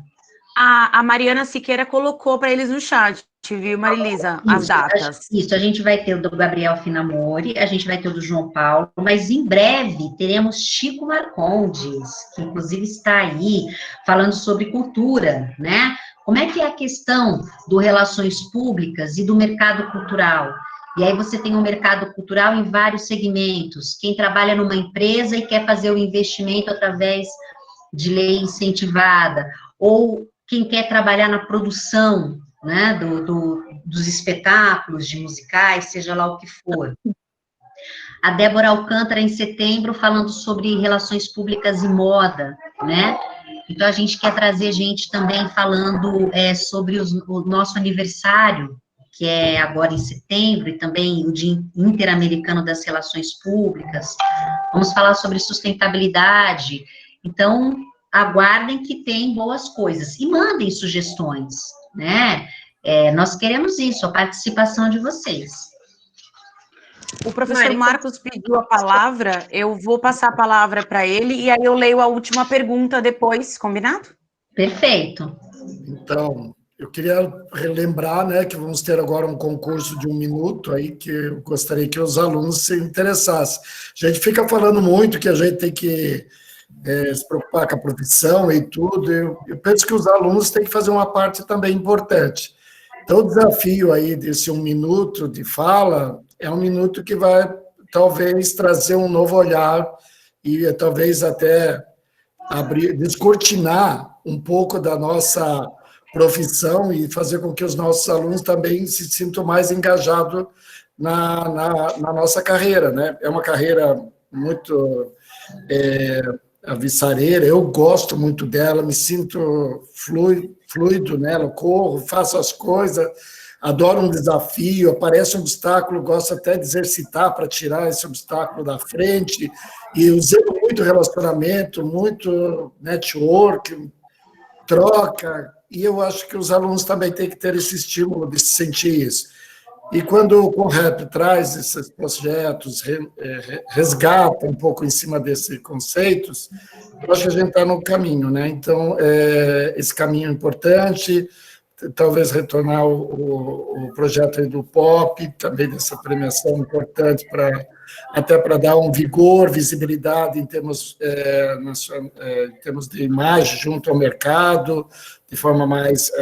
A Mariana Siqueira colocou para eles no chat, viu, Marilisa, as datas. Isso, a gente vai ter o do Gabriel Finamori, a gente vai ter o do João Paulo, mas em breve teremos Chico Marcondes, que inclusive está aí falando sobre cultura, né? Como é que é a questão do relações públicas e do mercado cultural? E aí você tem um mercado cultural em vários segmentos. Quem trabalha numa empresa e quer fazer o investimento através de lei incentivada, ou quem quer trabalhar na produção, né, dos espetáculos, de musicais, seja lá o que for. A Débora Alcântara, em setembro, falando sobre relações públicas e moda, né? Então, a gente quer trazer gente também falando sobre o nosso aniversário, que é agora em setembro, e também o Dia Interamericano das Relações Públicas. Vamos falar sobre sustentabilidade. Então, aguardem que tem boas coisas. E mandem sugestões, né? Nós queremos isso, a participação de vocês. O professor Marcos pediu a palavra, eu vou passar a palavra para ele, e aí eu leio a última pergunta depois, combinado? Perfeito. Então, eu queria relembrar, né, que vamos ter agora um concurso de 1 minuto aí, que eu gostaria que os alunos se interessassem. A gente fica falando muito que a gente tem que se preocupar com a profissão e tudo, eu penso que os alunos têm que fazer uma parte também importante. Então, o desafio aí desse 1 minuto de fala é 1 minuto que vai, talvez, trazer um novo olhar e talvez até descortinar um pouco da nossa profissão e fazer com que os nossos alunos também se sintam mais engajados na nossa carreira, né? É uma carreira muito avissareira, eu gosto muito dela, me sinto fluido nela, corro, faço as coisas, adoro um desafio, aparece um obstáculo, gosto até de exercitar para tirar esse obstáculo da frente, e usando muito relacionamento, muito network, troca, e eu acho que os alunos também têm que ter esse estímulo de sentir isso. E quando o Conrep traz esses projetos, resgata um pouco em cima desses conceitos, eu acho que a gente está no caminho, né? Então, esse caminho é importante, talvez retornar o projeto aí do POP, também dessa premiação importante, até para dar um vigor, visibilidade em termos de imagem junto ao mercado, de forma mais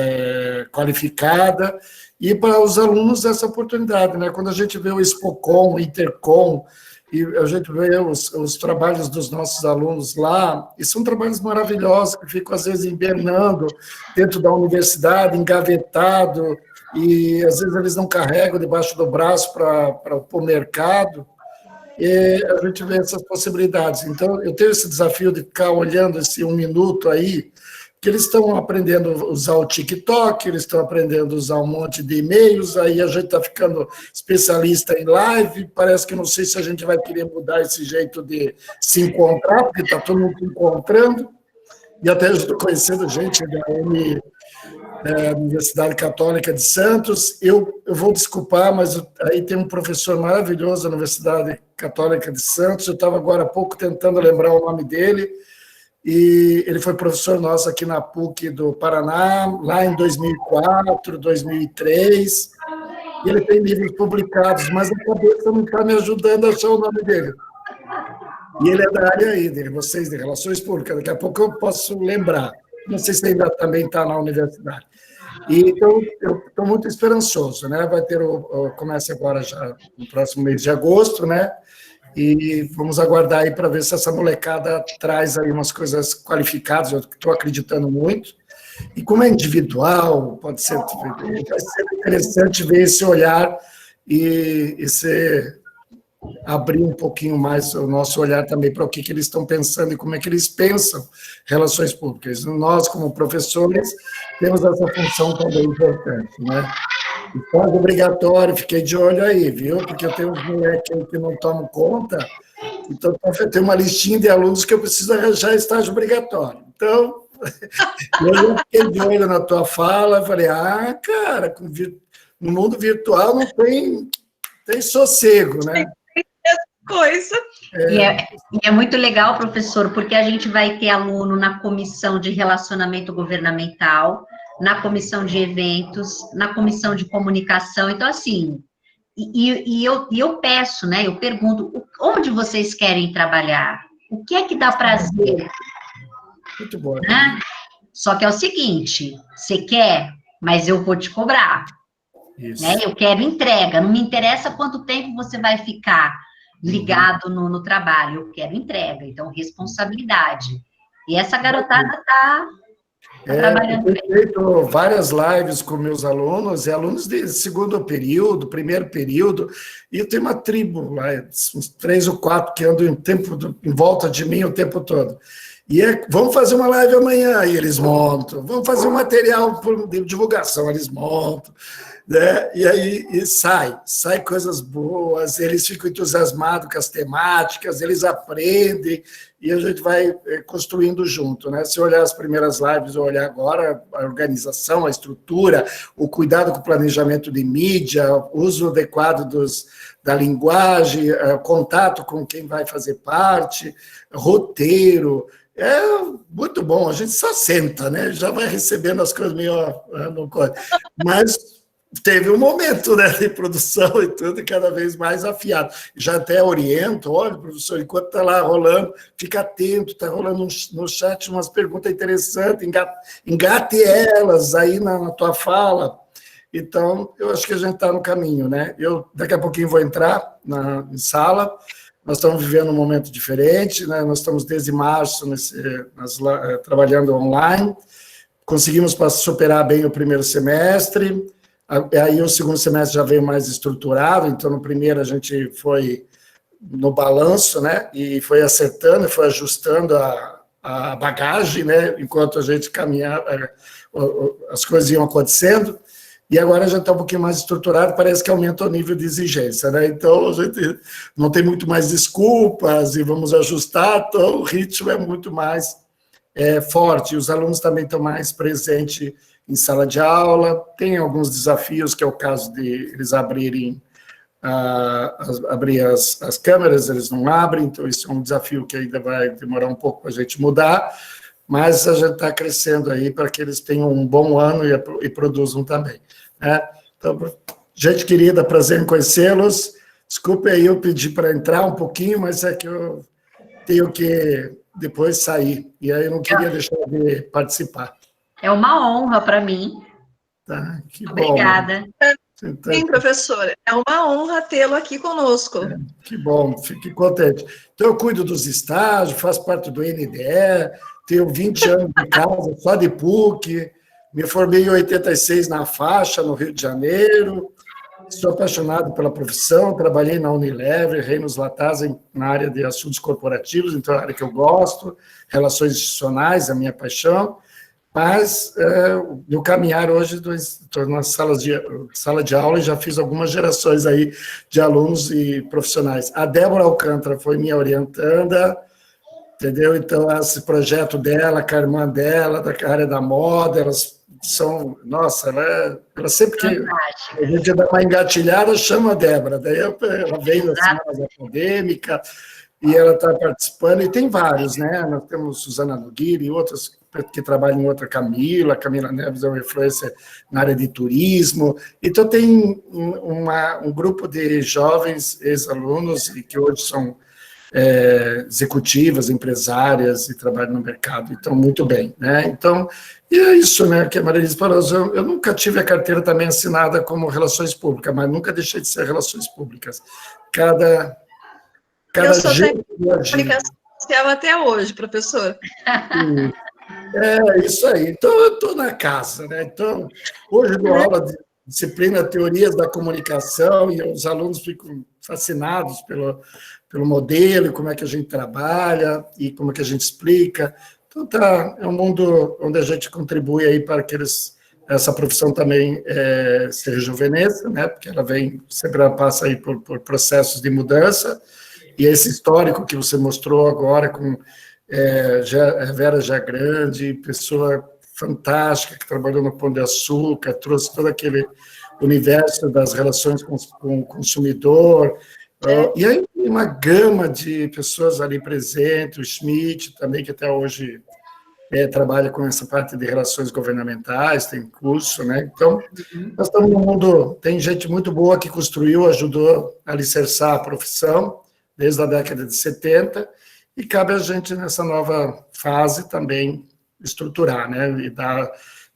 qualificada, e para os alunos essa oportunidade, né? Quando a gente vê o Expocom, o Intercom, e a gente vê os trabalhos dos nossos alunos lá, e são trabalhos maravilhosos, que ficam, às vezes, hibernando dentro da universidade, engavetado, e, às vezes, eles não carregam debaixo do braço para o mercado, e a gente vê essas possibilidades. Então, eu tenho esse desafio de ficar olhando esse 1 minuto aí, que eles estão aprendendo a usar o TikTok, eles estão aprendendo a usar um monte de e-mails, aí a gente está ficando especialista em live, parece que não sei se a gente vai querer mudar esse jeito de se encontrar, porque está todo mundo se encontrando, e até eu estou conhecendo gente da Universidade Católica de Santos. Eu vou desculpar, mas aí tem um professor maravilhoso da Universidade Católica de Santos, eu estava agora há pouco tentando lembrar o nome dele, e ele foi professor nosso aqui na PUC do Paraná, lá em 2004, 2003, e ele tem livros publicados, mas a cabeça não está me ajudando a achar o nome dele. E ele é da área aí, de vocês, de Relações Públicas, daqui a pouco eu posso lembrar, não sei se ainda também está na universidade. E, então, eu estou muito esperançoso, né? Vai ter começa agora já no próximo mês de agosto, né? E vamos aguardar aí para ver se essa molecada traz aí umas coisas qualificadas, eu estou acreditando muito. E como é individual, vai ser interessante ver esse olhar e abrir um pouquinho mais o nosso olhar também para o que eles estão pensando e como é que eles pensam relações públicas. Nós, como professores, temos essa função também importante, né? Então, obrigatório, fiquei de olho aí, viu? Porque eu tenho uns moleques aí que não tomam conta, então eu tenho uma listinha de alunos que eu preciso arranjar estágio obrigatório. Então, eu fiquei de olho na tua fala, falei, cara, no mundo virtual não tem sossego, né? Coisa. E é muito legal, professor, porque a gente vai ter aluno na comissão de relacionamento governamental, na comissão de eventos, na comissão de comunicação. Então, assim, eu peço, né? Eu pergunto, onde vocês querem trabalhar? O que é que dá prazer? Muito bom. Né? Só que é o seguinte, você quer, mas eu vou te cobrar. Isso. Né? Eu quero entrega, não me interessa quanto tempo você vai ficar ligado no trabalho, eu quero entrega, então responsabilidade. E essa garotada está trabalhando bem. Eu tenho feito várias lives com meus alunos, e alunos de segundo período, primeiro período, e eu tenho uma tribo lá, uns 3 ou 4 que andam em volta de mim o tempo todo. E vamos fazer uma live amanhã, e eles montam. Vamos fazer um material de divulgação, eles montam. Né? E aí sai coisas boas, eles ficam entusiasmados com as temáticas, eles aprendem, e a gente vai construindo junto. Né? Se olhar as primeiras lives, ou olhar agora a organização, a estrutura, o cuidado com o planejamento de mídia, o uso adequado da linguagem, contato com quem vai fazer parte, roteiro. É muito bom, a gente só senta, né? Já vai recebendo as coisas meio... Mas teve um momento, né, de produção e tudo, cada vez mais afiado. Já até oriento, olha, professor, enquanto está lá rolando, fica atento, está rolando no chat umas perguntas interessantes, engate elas aí na tua fala. Então, eu acho que a gente está no caminho, né? Eu, daqui a pouquinho, vou entrar em sala. Nós estamos vivendo um momento diferente, né? Nós estamos desde março trabalhando online, conseguimos superar bem o primeiro semestre, aí o segundo semestre já veio mais estruturado, então no primeiro a gente foi no balanço, né? E foi acertando, foi ajustando a bagagem, né? Enquanto a gente caminhava, as coisas iam acontecendo. E agora já está um pouquinho mais estruturado, parece que aumenta o nível de exigência, né? Então, a gente não tem muito mais desculpas e vamos ajustar, então o ritmo é muito mais forte, os alunos também estão mais presentes em sala de aula, tem alguns desafios, que é o caso de eles abrir as câmeras, eles não abrem, então isso é um desafio que ainda vai demorar um pouco para a gente mudar, mas a gente está crescendo aí para que eles tenham um bom ano e produzam também, né? Então, gente querida, prazer em conhecê-los. Desculpe aí eu pedir para entrar um pouquinho, mas é que eu tenho que depois sair, e aí eu não queria deixar de participar. É uma honra para mim. Tá, que bom. Obrigada. Sim, professor, é uma honra tê-lo aqui conosco. Que bom, fique contente. Então, eu cuido dos estágios, faço parte do NDE, tenho 20 anos de casa, só de PUC, me formei em 86 na faixa, no Rio de Janeiro, sou apaixonado pela profissão, trabalhei na Unilever, Reinos Latasa, na área de assuntos corporativos, então é a área que eu gosto, relações institucionais, a minha paixão, mas no caminhar hoje estou na sala de aula e já fiz algumas gerações aí de alunos e profissionais. A Débora Alcântara foi minha orientanda, entendeu? Então, esse projeto dela, com a irmã dela, da área da moda, elas são... Nossa, ela sempre que a gente dá uma engatilhada, chama a Débora. Daí ela vem na semana acadêmica e ela está participando, e tem vários, né? Nós temos Suzana Nogueira e outras que trabalham em outra, Camila Neves é uma influência na área de turismo. Então, tem um grupo de jovens ex-alunos e que hoje são executivas, empresárias e trabalham no mercado, então muito bem, né? Então, e é isso, né, que a Maria falou, eu nunca tive a carteira também assinada como Relações Públicas, mas nunca deixei de ser Relações Públicas. Cada jeito de agir. Comunicação social até hoje, professor. É isso aí. Então, eu estou na casa, né? Então, hoje eu dou aula de disciplina Teorias da Comunicação e os alunos ficam fascinados pelo modelo, como é que a gente trabalha e como é que a gente explica. Então, é um mundo onde a gente contribui aí para que essa profissão também se rejuvenesça, né? Porque sempre ela passa aí por processos de mudança, e esse histórico que você mostrou agora com Vera Jagrande, pessoa fantástica que trabalhou no Pão de Açúcar, trouxe todo aquele universo das relações com o consumidor, e aí uma gama de pessoas ali presentes, o Schmidt também, que até hoje trabalha com essa parte de relações governamentais, tem curso, né? Então, nós estamos num mundo, tem gente muito boa que construiu, ajudou a alicerçar a profissão, desde a década de 70, e cabe a gente, nessa nova fase, também estruturar, né? E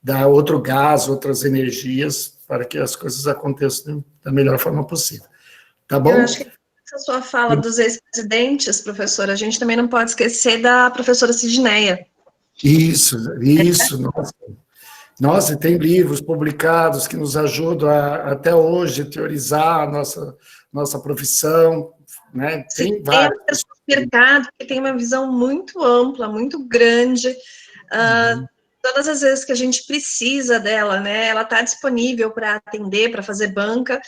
dar outro gás, outras energias, para que as coisas aconteçam da melhor forma possível. Tá bom? Eu acho que essa sua fala dos ex-presidentes, professora, a gente também não pode esquecer da professora Sidneia. Isso, nossa, tem livros publicados que nos ajudam até hoje a teorizar a nossa profissão, né? Tem vários. Mercado, que tem uma visão muito ampla, muito grande, todas as vezes que a gente precisa dela, né, ela está disponível para atender, para fazer banca,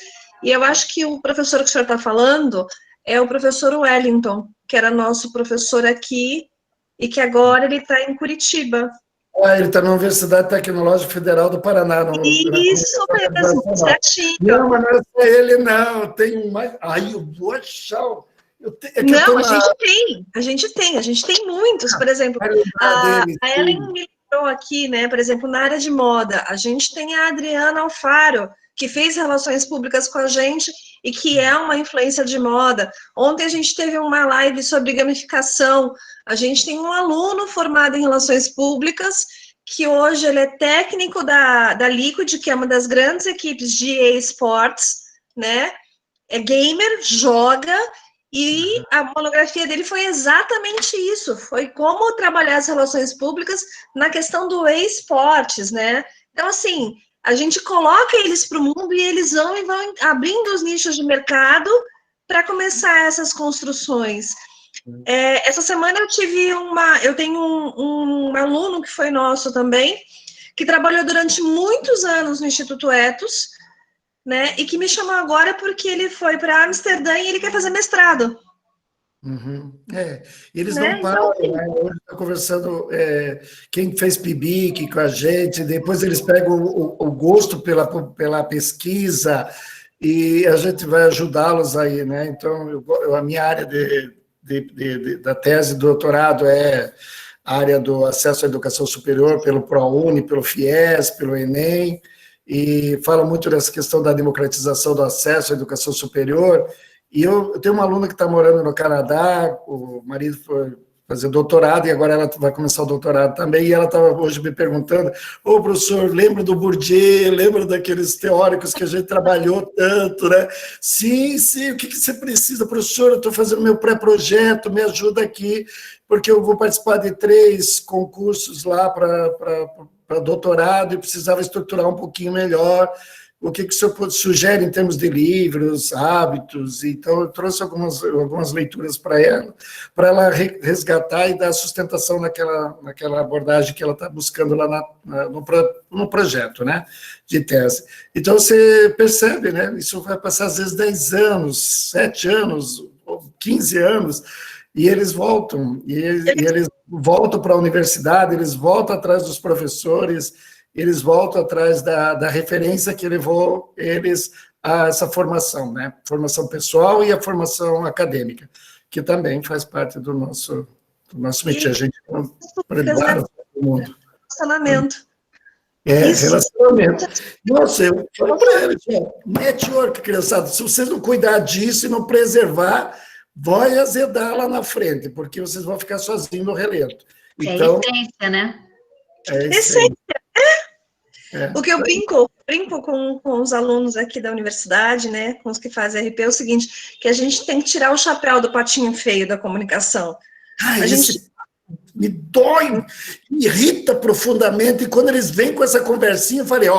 e eu acho que o professor que o senhor está falando é o professor Wellington, que era nosso professor aqui, e que agora ele está em Curitiba. Ele está na Universidade Tecnológica Federal do Paraná. Isso mesmo, certinho. Não, mas não é só ele, não, tem um mais... Ai, eu vou achar... Não, a gente tem muitos, por exemplo, a Ellen me lembrou aqui, né, por exemplo, na área de moda, a gente tem a Adriana Alfaro, que fez relações públicas com a gente e que é uma influência de moda. Ontem a gente teve uma live sobre gamificação, a gente tem um aluno formado em relações públicas, que hoje ele é técnico da Liquid, que é uma das grandes equipes de eSports, né, é gamer, joga. E a monografia dele foi exatamente isso, foi como trabalhar as relações públicas na questão do esportes, né? Então, assim, a gente coloca eles para o mundo e eles vão abrindo os nichos de mercado para começar essas construções. Essa semana eu tenho um aluno que foi nosso também, que trabalhou durante muitos anos no Instituto Ethos, né, e que me chamou agora porque ele foi para Amsterdã e ele quer fazer mestrado. Uhum. Eles Né? não param, Então, né? Hoje está conversando quem fez PIBIC com a gente, depois eles pegam o gosto pela pesquisa e a gente vai ajudá-los aí, né? Então, a minha área da tese de doutorado é a área do acesso à educação superior pelo ProUni, pelo FIES, pelo Enem, e fala muito dessa questão da democratização do acesso à educação superior. E eu tenho uma aluna que está morando no Canadá, o marido foi fazer doutorado, e agora ela vai começar o doutorado também, e ela estava hoje me perguntando, professor, lembra do Bourdieu, lembra daqueles teóricos que a gente trabalhou tanto, né? Sim, o que você precisa, professor? Eu estou fazendo meu pré-projeto, me ajuda aqui, porque eu vou participar de 3 concursos lá para doutorado, e precisava estruturar um pouquinho melhor. O que o senhor sugere em termos de livros, hábitos? Então, eu trouxe algumas leituras para ela resgatar e dar sustentação naquela abordagem que ela está buscando lá no projeto, né, de tese. Então, você percebe, né, isso vai passar às vezes 10 anos, 7 anos, 15 anos, e eles voltam, e eles voltam para a universidade, eles voltam atrás dos professores, eles voltam atrás da referência que levou eles a essa formação, né? Formação pessoal e a formação acadêmica, que também faz parte do nosso métier. A gente prepara todo mundo. Relacionamento. Relacionamento. Nossa, eu falo para eles, network, criançada, se vocês não cuidar disso e não preservar, vai azedar lá na frente, porque vocês vão ficar sozinhos no relento. Então, essência, né? Essência. O que eu brinco com os alunos aqui da universidade, né, com os que fazem RP, é o seguinte, que a gente tem que tirar o chapéu do patinho feio da comunicação. A gente me dói, me irrita profundamente, e quando eles vêm com essa conversinha, eu falei,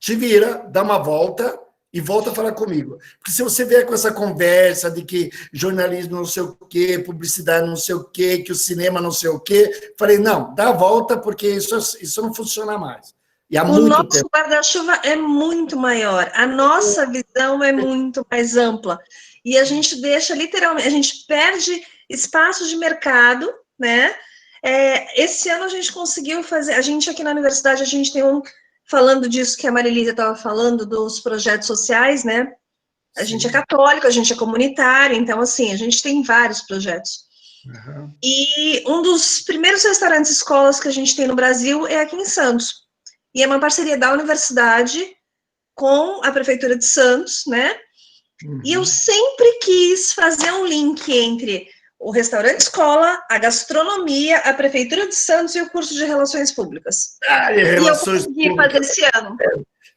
te vira, dá uma volta e volta a falar comigo. Porque se você vier com essa conversa de que jornalismo não sei o quê, publicidade não sei o quê, que o cinema não sei o quê, falei, não, dá a volta, porque isso não funciona mais. E há o nosso tempo. guarda-chuva é muito maior, a nossa visão é muito mais ampla, e a gente deixa, literalmente, a gente perde espaço de mercado, né? Esse ano a gente conseguiu fazer, a gente aqui na universidade, a gente tem falando disso que a Marilisa estava falando, dos projetos sociais, né? A gente é católico, a gente é comunitário, então, assim, a gente tem vários projetos. Uhum. E um dos primeiros restaurantes escolas que a gente tem no Brasil é aqui em Santos. E é uma parceria da universidade com a Prefeitura de Santos, né? Uhum. E eu sempre quis fazer um link entre o restaurante escola, a gastronomia, a Prefeitura de Santos e o curso de Relações Públicas. E eu consegui fazer esse ano.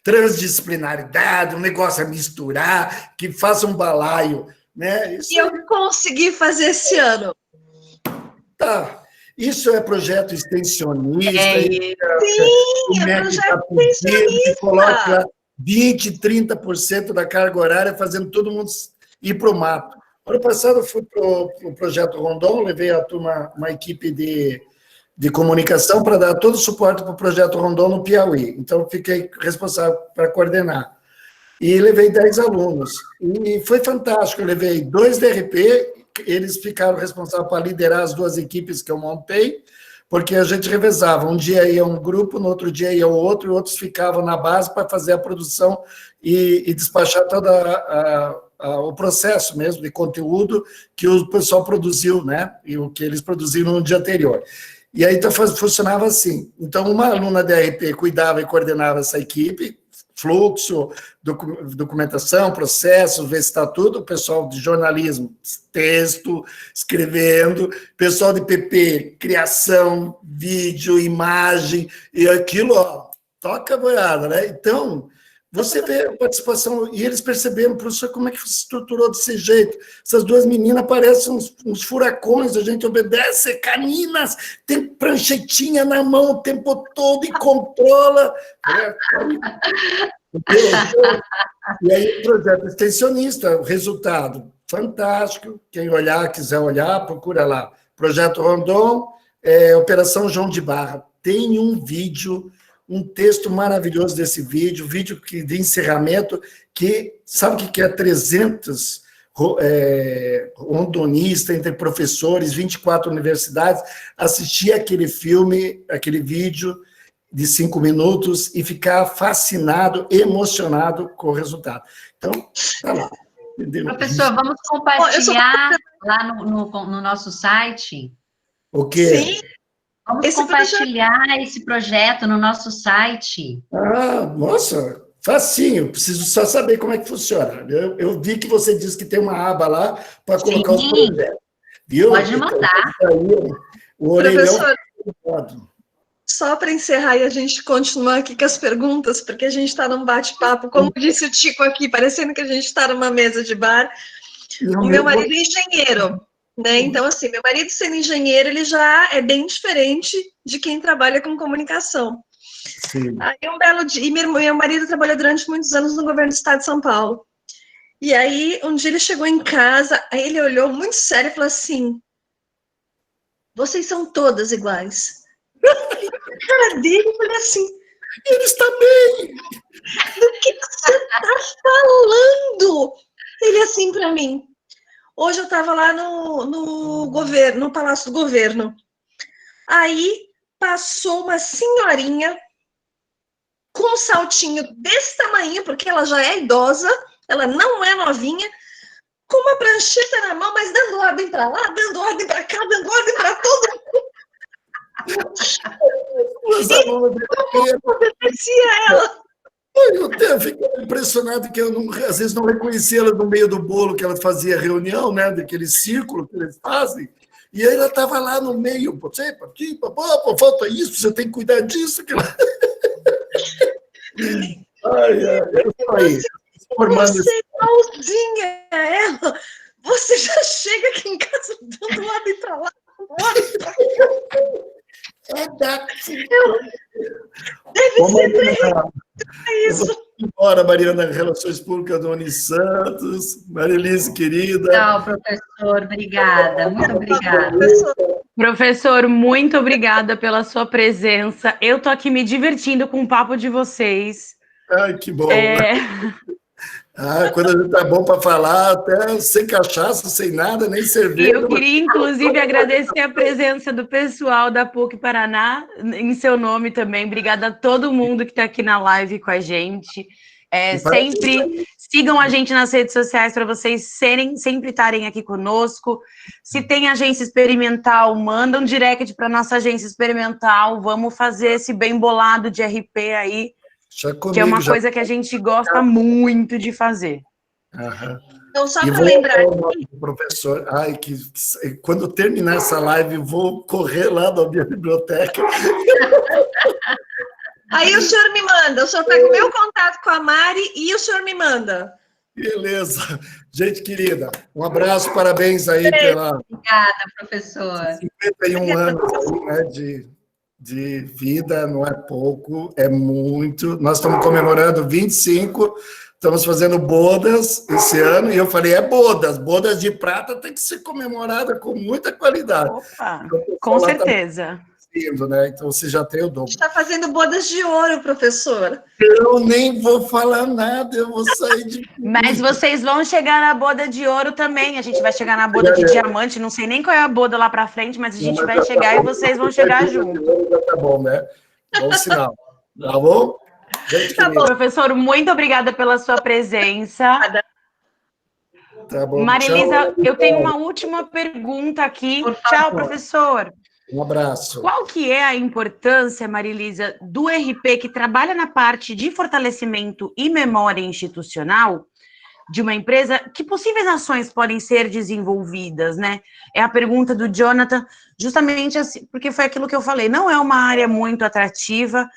Transdisciplinaridade, um negócio a misturar, que faça um balaio, né? E eu consegui fazer esse ano. Tá. Isso é projeto extensionista. Sim, é projeto extensionista. Coloca 20%, 30% da carga horária, fazendo todo mundo ir para o mato. Ano passado eu fui para o Projeto Rondon, levei a turma, uma equipe de comunicação para dar todo o suporte para o Projeto Rondon no Piauí. Então, fiquei responsável para coordenar. E levei 10 alunos. E foi fantástico. Eu levei 2 DRP, eles ficaram responsáveis para liderar as 2 equipes que eu montei, porque a gente revezava. Um dia ia um grupo, no outro dia ia o outro, e outros ficavam na base para fazer a produção e despachar todo o processo mesmo de conteúdo que o pessoal produziu, né? E o que eles produziram no dia anterior. E aí então, funcionava assim. Então, uma aluna da RP cuidava e coordenava essa equipe, fluxo, documentação, processo, ver se está tudo, o pessoal de jornalismo, texto, escrevendo, pessoal de PP, criação, vídeo, imagem, e aquilo, toca a boiada, né? Então, você vê a participação, e eles perceberam, professor, como é que se estruturou desse jeito. Essas 2 meninas parecem uns furacões, a gente obedece, caninas, tem pranchetinha na mão o tempo todo e controla. E aí, o projeto extensionista, o resultado fantástico. Quem olhar, quiser olhar, procura lá. Projeto Rondon, Operação João de Barra. Tem um vídeo, um texto maravilhoso desse vídeo de encerramento, que sabe o que é 300 rondonista, entre professores, 24 universidades, assistir aquele filme, aquele vídeo de 5 minutos e ficar fascinado, emocionado com o resultado. Então, tá lá. Entendeu? Professor, vamos compartilhar lá no nosso site? O quê? Sim. Vamos compartilhar esse projeto no nosso site. Ah, nossa, facinho. Preciso só saber como é que funciona. Eu vi que você disse que tem uma aba lá para colocar os projetos. Viu? Pode mandar. O orelhão. Professor, só para encerrar e a gente continuar aqui com as perguntas, porque a gente está num bate-papo, como disse o Tico aqui, parecendo que a gente está numa mesa de bar. O meu marido é engenheiro, né? Então, assim, meu marido sendo engenheiro, ele já é bem diferente de quem trabalha com comunicação. Sim. Aí, um belo dia, e meu marido trabalhou durante muitos anos no governo do estado de São Paulo. E aí, um dia ele chegou em casa, aí ele olhou muito sério e falou assim: vocês são todas iguais. A cara dele, eu falei assim: eles também! do que você está falando? Ele assim para mim. Hoje eu estava lá no governo, no Palácio do Governo. Aí passou uma senhorinha com um saltinho desse tamanho, porque ela já é idosa, ela não é novinha, com uma prancheta na mão, mas dando ordem para lá, dando ordem para cá, dando ordem para todo mundo. Obedecia ela. Eu fiquei impressionado que eu às vezes não reconhecia ela no meio do bolo que ela fazia reunião, né, daquele círculo que eles fazem, e aí ela estava lá no meio, você, aqui, falta isso, você tem que cuidar disso. Que... Você é igualzinha a ela, você já chega aqui em casa dando ordem para lá, deve ser isso. Ora, Mariana, Relações Públicas do Unisantos, Marilise, querida. Tchau, professor, obrigada, muito obrigada. Professor, muito obrigada pela sua presença. Eu tô aqui me divertindo com o papo de vocês. Ai, que bom. Quando a gente tá bom para falar, até sem cachaça, sem nada, nem cerveja. E eu queria, inclusive, agradecer a presença do pessoal da PUC Paraná, em seu nome também. Obrigada a todo mundo que está aqui na live com a gente. Sempre sigam a gente nas redes sociais para vocês sempre estarem aqui conosco. Se tem agência experimental, manda um direct para nossa agência experimental. Vamos fazer esse bem bolado de RP aí. Que é uma coisa que a gente gosta muito de fazer. Então, só para lembrar... Professor, quando terminar essa live, vou correr lá da minha biblioteca. Aí o senhor me manda, o senhor pega o meu contato com a Mari e o senhor me manda. Beleza. Gente querida, um abraço, parabéns aí pela... Obrigada, professor. 51 anos aí, né, de vida, não é pouco, é muito. Nós estamos comemorando 25, estamos fazendo bodas esse ano, e eu falei, bodas de prata tem que ser comemorada com muita qualidade. Opa, com certeza. Né? Então, você já tem o dobro. Está fazendo bodas de ouro, professor. Eu nem vou falar nada, eu vou sair de... Mas vocês vão chegar na boda de ouro também, a gente vai chegar na boda de diamante, não sei nem qual é a boda lá para frente, mas a gente vai chegar e vocês vão chegar junto. Tá bom, né? Bom sinal. Tá bom? Tá bom, professor, muito obrigada pela sua presença. Tá bom. Marilisa, eu tenho uma última pergunta aqui. Tchau, professor. Um abraço. Qual que é a importância, Marilisa, do RP que trabalha na parte de fortalecimento e memória institucional de uma empresa? Que possíveis ações podem ser desenvolvidas, né? É a pergunta do Jonathan, justamente assim, porque foi aquilo que eu falei, não é uma área muito atrativa,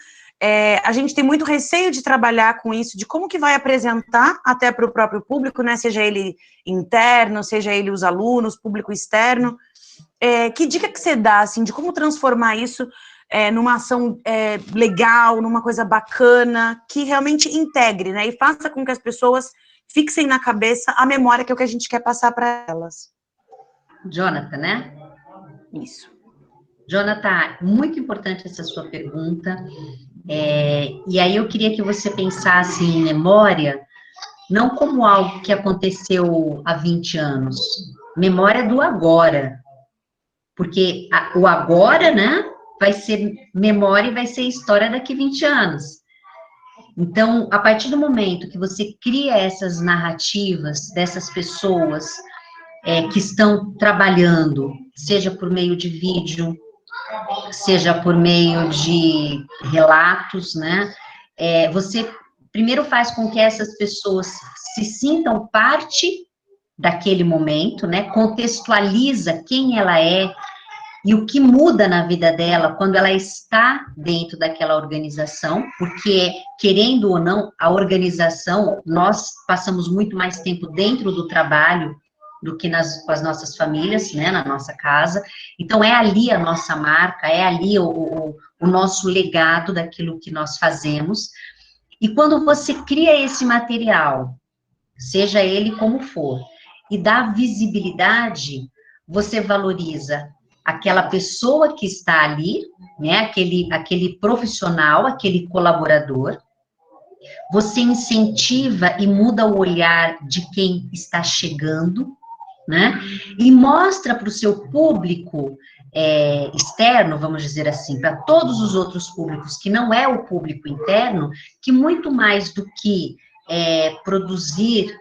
a gente tem muito receio de trabalhar com isso, de como que vai apresentar até para o próprio público, né? Seja ele interno, seja ele os alunos, público externo. Que dica que você dá, assim, de como transformar isso numa ação legal, numa coisa bacana, que realmente integre, né, e faça com que as pessoas fixem na cabeça a memória que é o que a gente quer passar para elas. Jonathan, né? Isso. Jonathan, muito importante essa sua pergunta, e aí eu queria que você pensasse em memória não como algo que aconteceu há 20 anos. Memória do agora. Porque o agora, né, vai ser memória e vai ser história daqui 20 anos. Então, a partir do momento que você cria essas narrativas dessas pessoas que estão trabalhando, seja por meio de vídeo, seja por meio de relatos, né, você primeiro faz com que essas pessoas se sintam parte daquele momento, né, contextualiza quem ela é, e o que muda na vida dela quando ela está dentro daquela organização, porque, querendo ou não, a organização, nós passamos muito mais tempo dentro do trabalho do que com as nossas famílias, né, na nossa casa. Então, é ali a nossa marca, é ali o nosso legado daquilo que nós fazemos. E quando você cria esse material, seja ele como for, e dá visibilidade, você valoriza aquela pessoa que está ali, né, aquele profissional, aquele colaborador, você incentiva e muda o olhar de quem está chegando, né, e mostra para o seu público externo, vamos dizer assim, para todos os outros públicos, que não é o público interno, que muito mais do que produzir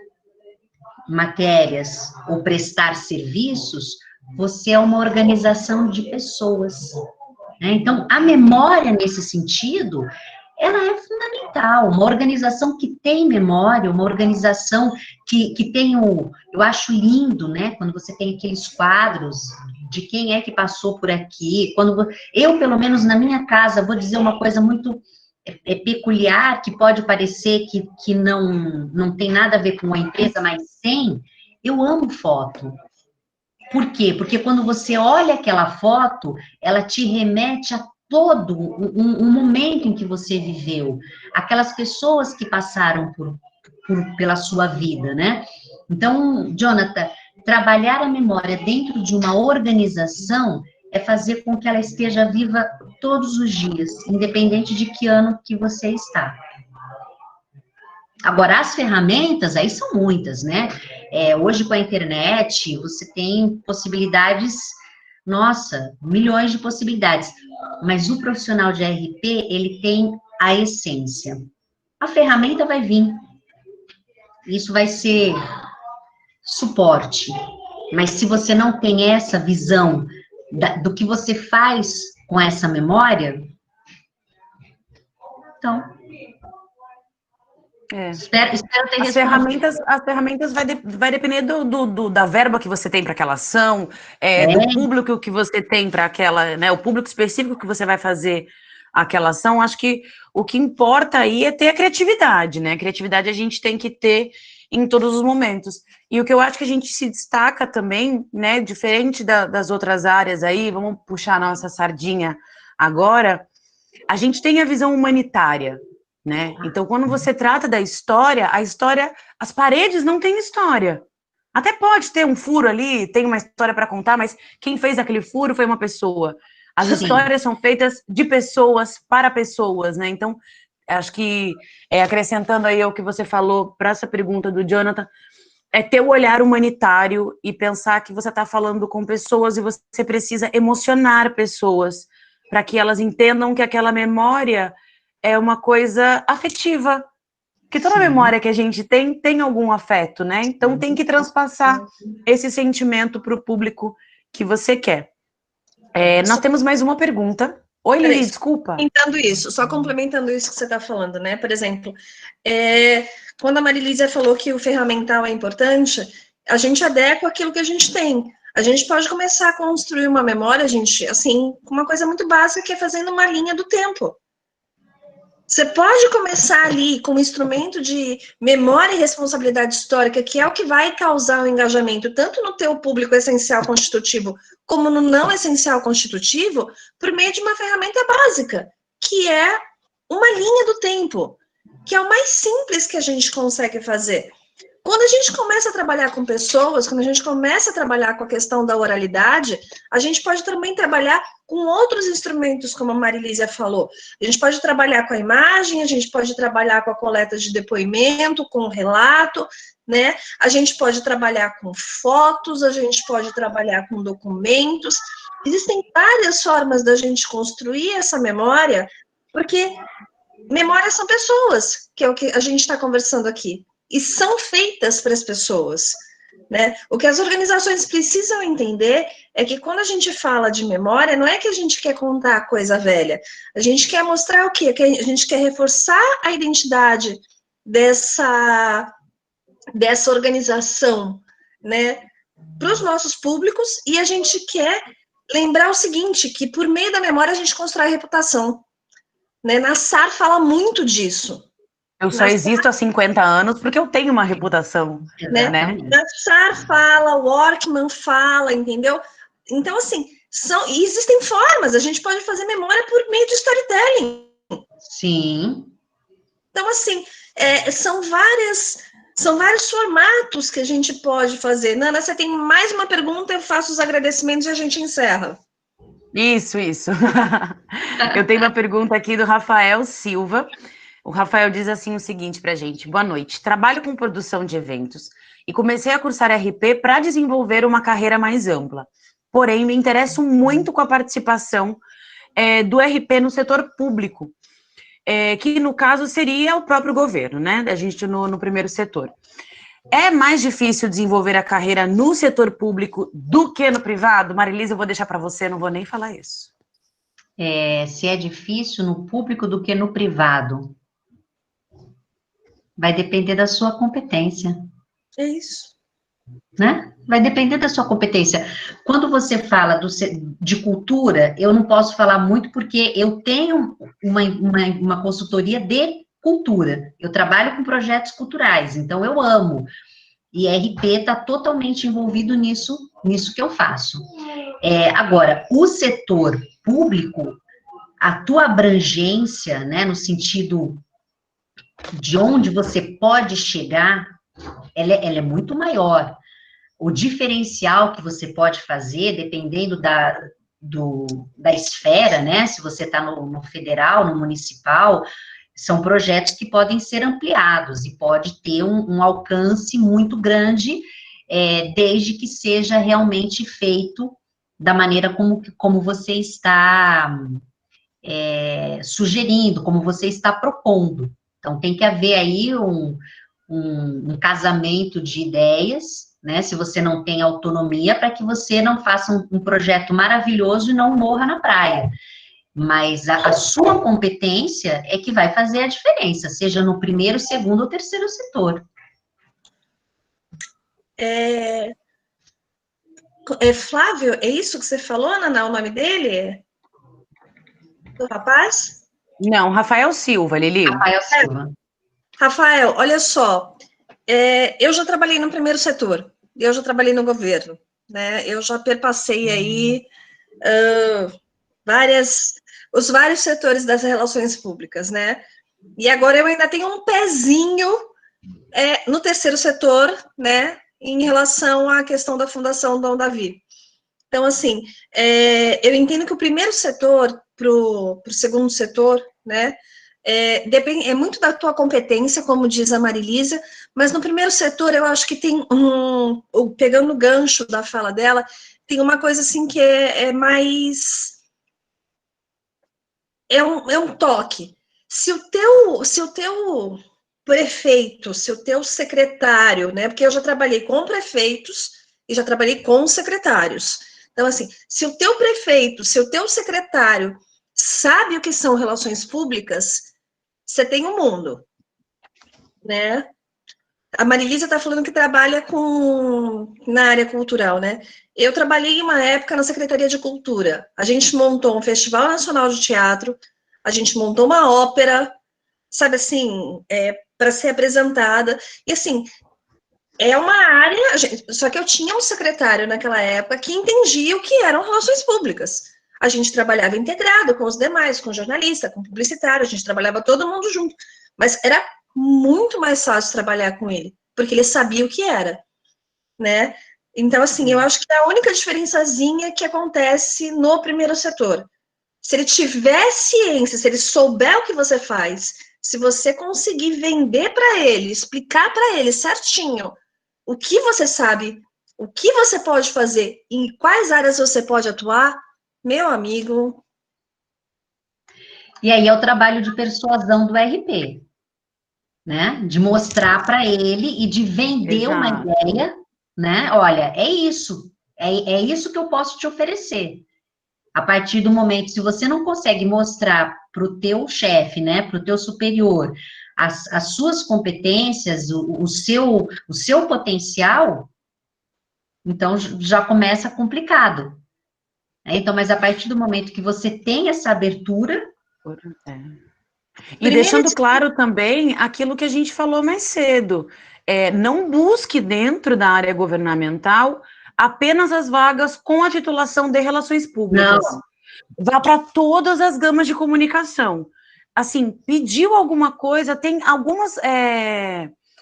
matérias ou prestar serviços, você é uma organização de pessoas, né? Então, a memória, nesse sentido, ela é fundamental. Uma organização que tem memória, uma organização que tem eu acho lindo, né? Quando você tem aqueles quadros de quem é que passou por aqui. Eu, pelo menos na minha casa, vou dizer uma coisa muito peculiar, que pode parecer que não tem nada a ver com a empresa, mas tem. Eu amo foto. Por quê? Porque quando você olha aquela foto, ela te remete a todo um momento em que você viveu, aquelas pessoas que passaram pela sua vida, né? Então, Jonathan, trabalhar a memória dentro de uma organização é fazer com que ela esteja viva todos os dias, independente de que ano que você está. Agora, as ferramentas, aí são muitas, né? Hoje, com a internet, você tem possibilidades, nossa, milhões de possibilidades. Mas o profissional de RP, ele tem a essência. A ferramenta vai vir. Isso vai ser suporte. Mas se você não tem essa visão do que você faz com essa memória, então... Espero ter respondido. As ferramentas vai depender da verba que você tem para aquela ação, do público que você tem para aquela, né, o público específico que você vai fazer aquela ação. Acho que o que importa aí é ter a criatividade, né? A criatividade a gente tem que ter em todos os momentos. E o que eu acho que a gente se destaca também, né, diferente das outras áreas aí, vamos puxar a nossa sardinha agora, a gente tem a visão humanitária, né? Então, quando você trata da história, as paredes não têm história. Até pode ter um furo ali, tem uma história para contar, mas quem fez aquele furo foi uma pessoa. As histórias são feitas de pessoas para pessoas, né? Então, acho que, acrescentando aí ao que você falou para essa pergunta do Jonathan, é ter o olhar humanitário e pensar que você está falando com pessoas e você precisa emocionar pessoas para que elas entendam que aquela memória é uma coisa afetiva, que toda memória que a gente tem algum afeto, né? Então tem que transpassar esse sentimento para o público que você quer. Nós temos mais uma pergunta. Oi, Lili, desculpa. Só complementando isso que você está falando, né? Por exemplo, quando a Marilísia falou que o ferramental é importante, a gente adequa aquilo que a gente tem. A gente pode começar a construir uma memória, gente, assim, com uma coisa muito básica, que é fazendo uma linha do tempo. Você pode começar ali com um instrumento de memória e responsabilidade histórica, que é o que vai causar o engajamento, tanto no teu público essencial constitutivo, como no não essencial constitutivo, por meio de uma ferramenta básica, que é uma linha do tempo, que é o mais simples que a gente consegue fazer. Quando a gente começa a trabalhar com pessoas, quando a gente começa a trabalhar com a questão da oralidade, a gente pode também trabalhar com outros instrumentos, como a Marilísia falou. A gente pode trabalhar com a imagem, a gente pode trabalhar com a coleta de depoimento, com o relato, né? A gente pode trabalhar com fotos, a gente pode trabalhar com documentos. Existem várias formas da gente construir essa memória, porque memórias são pessoas, que é o que a gente está conversando aqui. E são feitas para as pessoas, né? O que as organizações precisam entender é que quando a gente fala de memória, não é que a gente quer contar coisa velha, a gente quer mostrar o quê? Que a gente quer reforçar a identidade dessa organização, né, para os nossos públicos, e a gente quer lembrar o seguinte, que por meio da memória a gente constrói reputação, né? Nassar fala muito disso. Eu só existo há 50 anos porque eu tenho uma reputação, né? Nassar fala, o Workman fala, entendeu? Então, assim, e existem formas, a gente pode fazer memória por meio de storytelling. Sim. Então, assim, são vários formatos que a gente pode fazer. Nana, você tem mais uma pergunta, eu faço os agradecimentos e a gente encerra. Isso. Eu tenho uma pergunta aqui do Rafael Silva. O Rafael diz assim o seguinte pra gente: boa noite, trabalho com produção de eventos e comecei a cursar RP para desenvolver uma carreira mais ampla. Porém, me interesso muito com a participação do RP no setor público, que no caso seria o próprio governo, né? A gente no primeiro setor. É mais difícil desenvolver a carreira no setor público do que no privado? Marilisa, eu vou deixar para você, não vou nem falar isso. Se é difícil no público do que no privado. Vai depender da sua competência. É isso. Né? Vai depender da sua competência. Quando você fala de cultura, eu não posso falar muito porque eu tenho uma consultoria de cultura. Eu trabalho com projetos culturais, então eu amo. E RP está totalmente envolvido nisso que eu faço. Agora, o setor público, a tua abrangência, né, no sentido de onde você pode chegar, ela é muito maior. O diferencial que você pode fazer, dependendo da esfera, né, se você está no federal, no municipal, são projetos que podem ser ampliados e pode ter um alcance muito grande, desde que seja realmente feito da maneira como você está sugerindo, como você está propondo. Então, tem que haver aí um casamento de ideias, né, se você não tem autonomia, para que você não faça um projeto maravilhoso e não morra na praia. Mas a sua competência é que vai fazer a diferença, seja no primeiro, segundo ou terceiro setor. Flávio, é isso que você falou, Naná, o nome dele? Do rapaz? Não, Rafael Silva, Lili. Rafael Silva. Rafael, olha só, eu já trabalhei no primeiro setor, eu já trabalhei no governo, né? Eu já perpassei aí os vários setores das relações públicas, né? E agora eu ainda tenho um pezinho no terceiro setor, né? Em relação à questão da Fundação Dom Davi. Então, assim, eu entendo que o primeiro setor para o segundo setor, né? Depende, é muito da tua competência, como diz a Marilisa, mas no primeiro setor eu acho que tem pegando o gancho da fala dela, tem uma coisa assim que é mais... É um toque. Se o teu prefeito, se o teu secretário, né? Porque eu já trabalhei com prefeitos e já trabalhei com secretários. Então, assim, se o teu prefeito, se o teu secretário sabe o que são relações públicas, você tem um mundo, né? A Marilisa está falando que trabalha na área cultural, né? Eu trabalhei uma época na Secretaria de Cultura. A gente montou um Festival Nacional de Teatro, a gente montou uma ópera, sabe assim, para ser apresentada. E assim, é uma área... Só que eu tinha um secretário naquela época que entendia o que eram relações públicas. A gente trabalhava integrado com os demais, com jornalista, com publicitário, a gente trabalhava todo mundo junto. Mas era muito mais fácil trabalhar com ele, porque ele sabia o que era, né? Então, assim, eu acho que é a única diferençazinha que acontece no primeiro setor. Se ele tiver ciência, se ele souber o que você faz, se você conseguir vender para ele, explicar para ele certinho o que você sabe, o que você pode fazer, em quais áreas você pode atuar, meu amigo. E aí é o trabalho de persuasão do RP, né? De mostrar para ele e de vender uma Exato. ideia, né? Olha, é isso que eu posso te oferecer. A partir do momento, se você não consegue mostrar para o teu chefe, né, para o teu superior, as suas competências, o seu potencial, então já começa complicado. Né? Então, mas a partir do momento que você tem essa abertura... E deixando claro também aquilo que a gente falou mais cedo, não busque dentro da área governamental apenas as vagas com a titulação de relações públicas. Não. Vá para todas as gamas de comunicação. Assim, pediu alguma coisa, tem algumas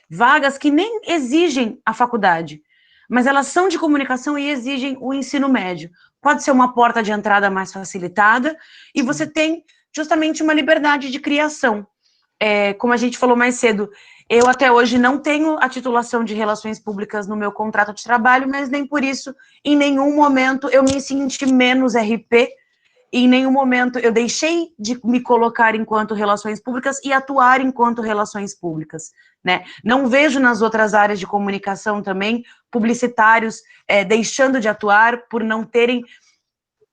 vagas que nem exigem a faculdade, mas elas são de comunicação e exigem o ensino médio. Pode ser uma porta de entrada mais facilitada e você tem justamente uma liberdade de criação. Como a gente falou mais cedo, eu até hoje não tenho a titulação de relações públicas no meu contrato de trabalho, mas nem por isso, em nenhum momento, eu me senti menos RP, em nenhum momento eu deixei de me colocar enquanto relações públicas e atuar enquanto relações públicas, né? Não vejo nas outras áreas de comunicação também publicitários deixando de atuar por não terem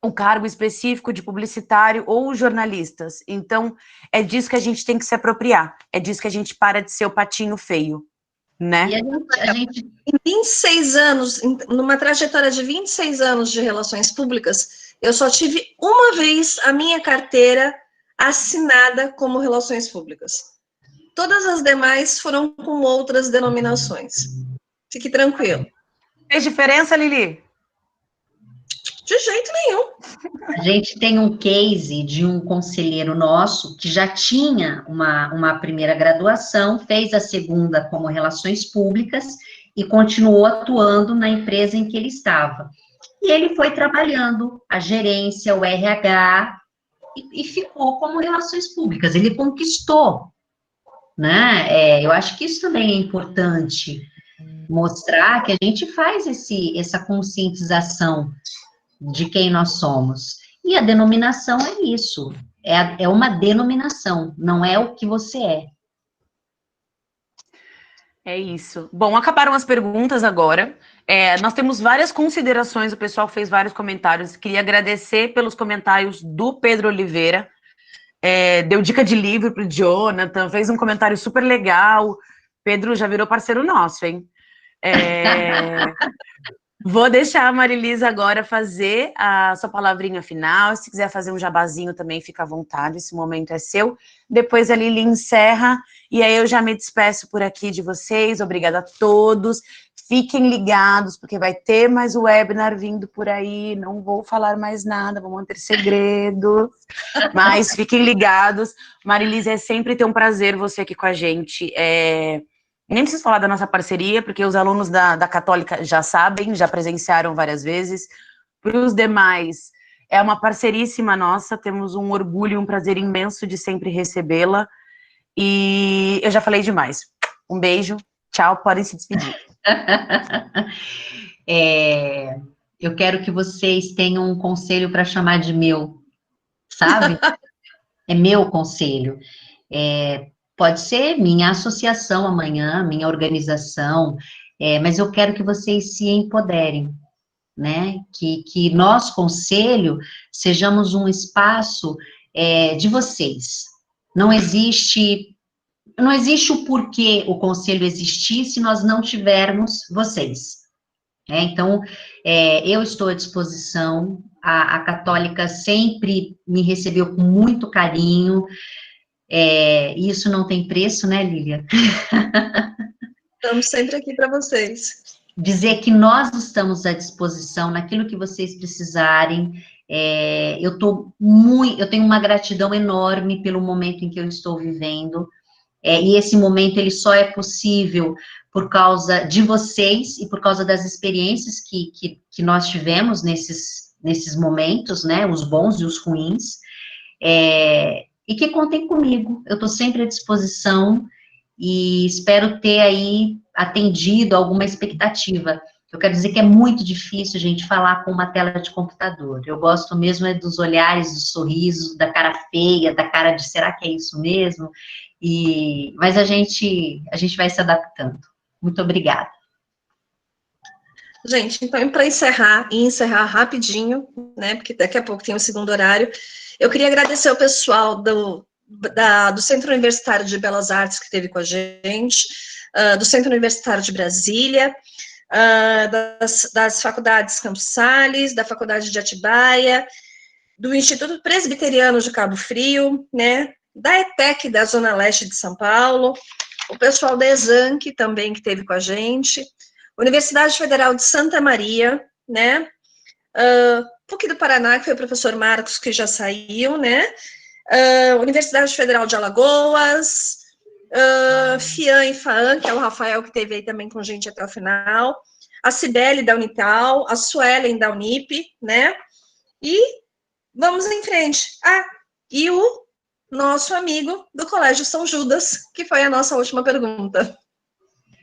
o cargo específico de publicitário ou jornalistas. Então, é disso que a gente tem que se apropriar, é disso que a gente para de ser o patinho feio, né? E a gente... Em 26 anos, numa trajetória de 26 anos de relações públicas, eu só tive uma vez a minha carteira assinada como relações públicas. Todas as demais foram com outras denominações. Fique tranquilo. Fez diferença, Lili? De jeito nenhum. A gente tem um case de um conselheiro nosso que já tinha uma primeira graduação, fez a segunda como Relações Públicas e continuou atuando na empresa em que ele estava. E ele foi trabalhando a gerência, o RH, e ficou como Relações Públicas. Ele conquistou, né? Eu acho que isso também é importante, mostrar que a gente faz essa conscientização de quem nós somos. E a denominação é isso, é uma denominação, não é o que você é. É isso. Bom, acabaram as perguntas agora. Nós temos várias considerações, o pessoal fez vários comentários. Queria agradecer pelos comentários do Pedro Oliveira. Deu dica de livro para o Jonathan, fez um comentário super legal. Pedro já virou parceiro nosso, hein? Vou deixar a Marilisa agora fazer a sua palavrinha final. Se quiser fazer um jabazinho também, fica à vontade, esse momento é seu. Depois a Lili encerra, e aí eu já me despeço por aqui de vocês. Obrigada a todos. Fiquem ligados, porque vai ter mais webinar vindo por aí. Não vou falar mais nada, vou manter segredo. Mas fiquem ligados. Marilisa, é sempre ter um prazer você aqui com a gente. Nem preciso falar da nossa parceria, porque os alunos da Católica já sabem, já presenciaram várias vezes. Para os demais, é uma parceiríssima nossa, temos um orgulho e um prazer imenso de sempre recebê-la. E eu já falei demais. Um beijo, tchau, podem se despedir. Eu quero que vocês tenham um conselho para chamar de meu, sabe? É meu conselho. Pode ser minha associação amanhã, minha organização, mas eu quero que vocês se empoderem, né? Que nós, conselho, sejamos um espaço de vocês. Não existe o porquê o conselho existir se nós não tivermos vocês. Então, eu estou à disposição, a Católica sempre me recebeu com muito carinho. Isso não tem preço, né, Lília? Estamos sempre aqui para vocês. Dizer que nós estamos à disposição naquilo que vocês precisarem. Eu tenho uma gratidão enorme pelo momento em que eu estou vivendo, e esse momento ele só é possível por causa de vocês e por causa das experiências que nós tivemos nesses momentos, né, os bons e os ruins, e que contem comigo, eu estou sempre à disposição e espero ter aí atendido alguma expectativa. Eu quero dizer que é muito difícil, gente, falar com uma tela de computador. Eu gosto mesmo dos olhares, dos sorrisos, da cara feia, da cara de será que é isso mesmo? Mas a gente vai se adaptando. Muito obrigada. Gente, então, para encerrar rapidinho, né, porque daqui a pouco tem o segundo horário, eu queria agradecer ao pessoal do Centro Universitário de Belas Artes que esteve com a gente, do Centro Universitário de Brasília, das faculdades Campos Sales, da Faculdade de Atibaia, do Instituto Presbiteriano de Cabo Frio, né, da ETEC da Zona Leste de São Paulo, o pessoal da Exanc também que esteve com a gente, Universidade Federal de Santa Maria, né, PUC do Paraná, que foi o professor Marcos, que já saiu, né, Universidade Federal de Alagoas, FIAM e FAAM, que é o Rafael que esteve aí também com a gente até o final, a Cibele da Unital, a Suelen da Unip, né, e vamos em frente. E o nosso amigo do Colégio São Judas, que foi a nossa última pergunta.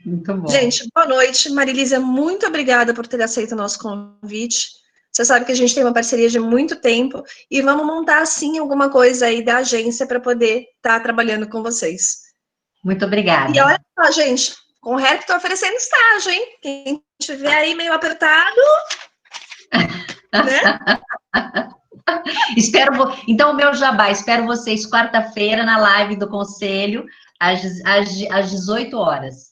Muito bom. Gente, boa noite. Marilísia, muito obrigada por ter aceito o nosso convite. Você sabe que a gente tem uma parceria de muito tempo e vamos montar, sim, alguma coisa aí da agência para poder estar trabalhando com vocês. Muito obrigada. E olha só, gente, com o Herc estou oferecendo estágio, hein? Quem estiver aí meio apertado, né? Então, o meu jabá, espero vocês quarta-feira na live do Conselho, às 18 horas.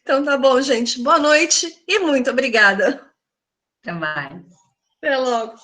Então tá bom, gente. Boa noite e muito obrigada. Até mais. Até logo.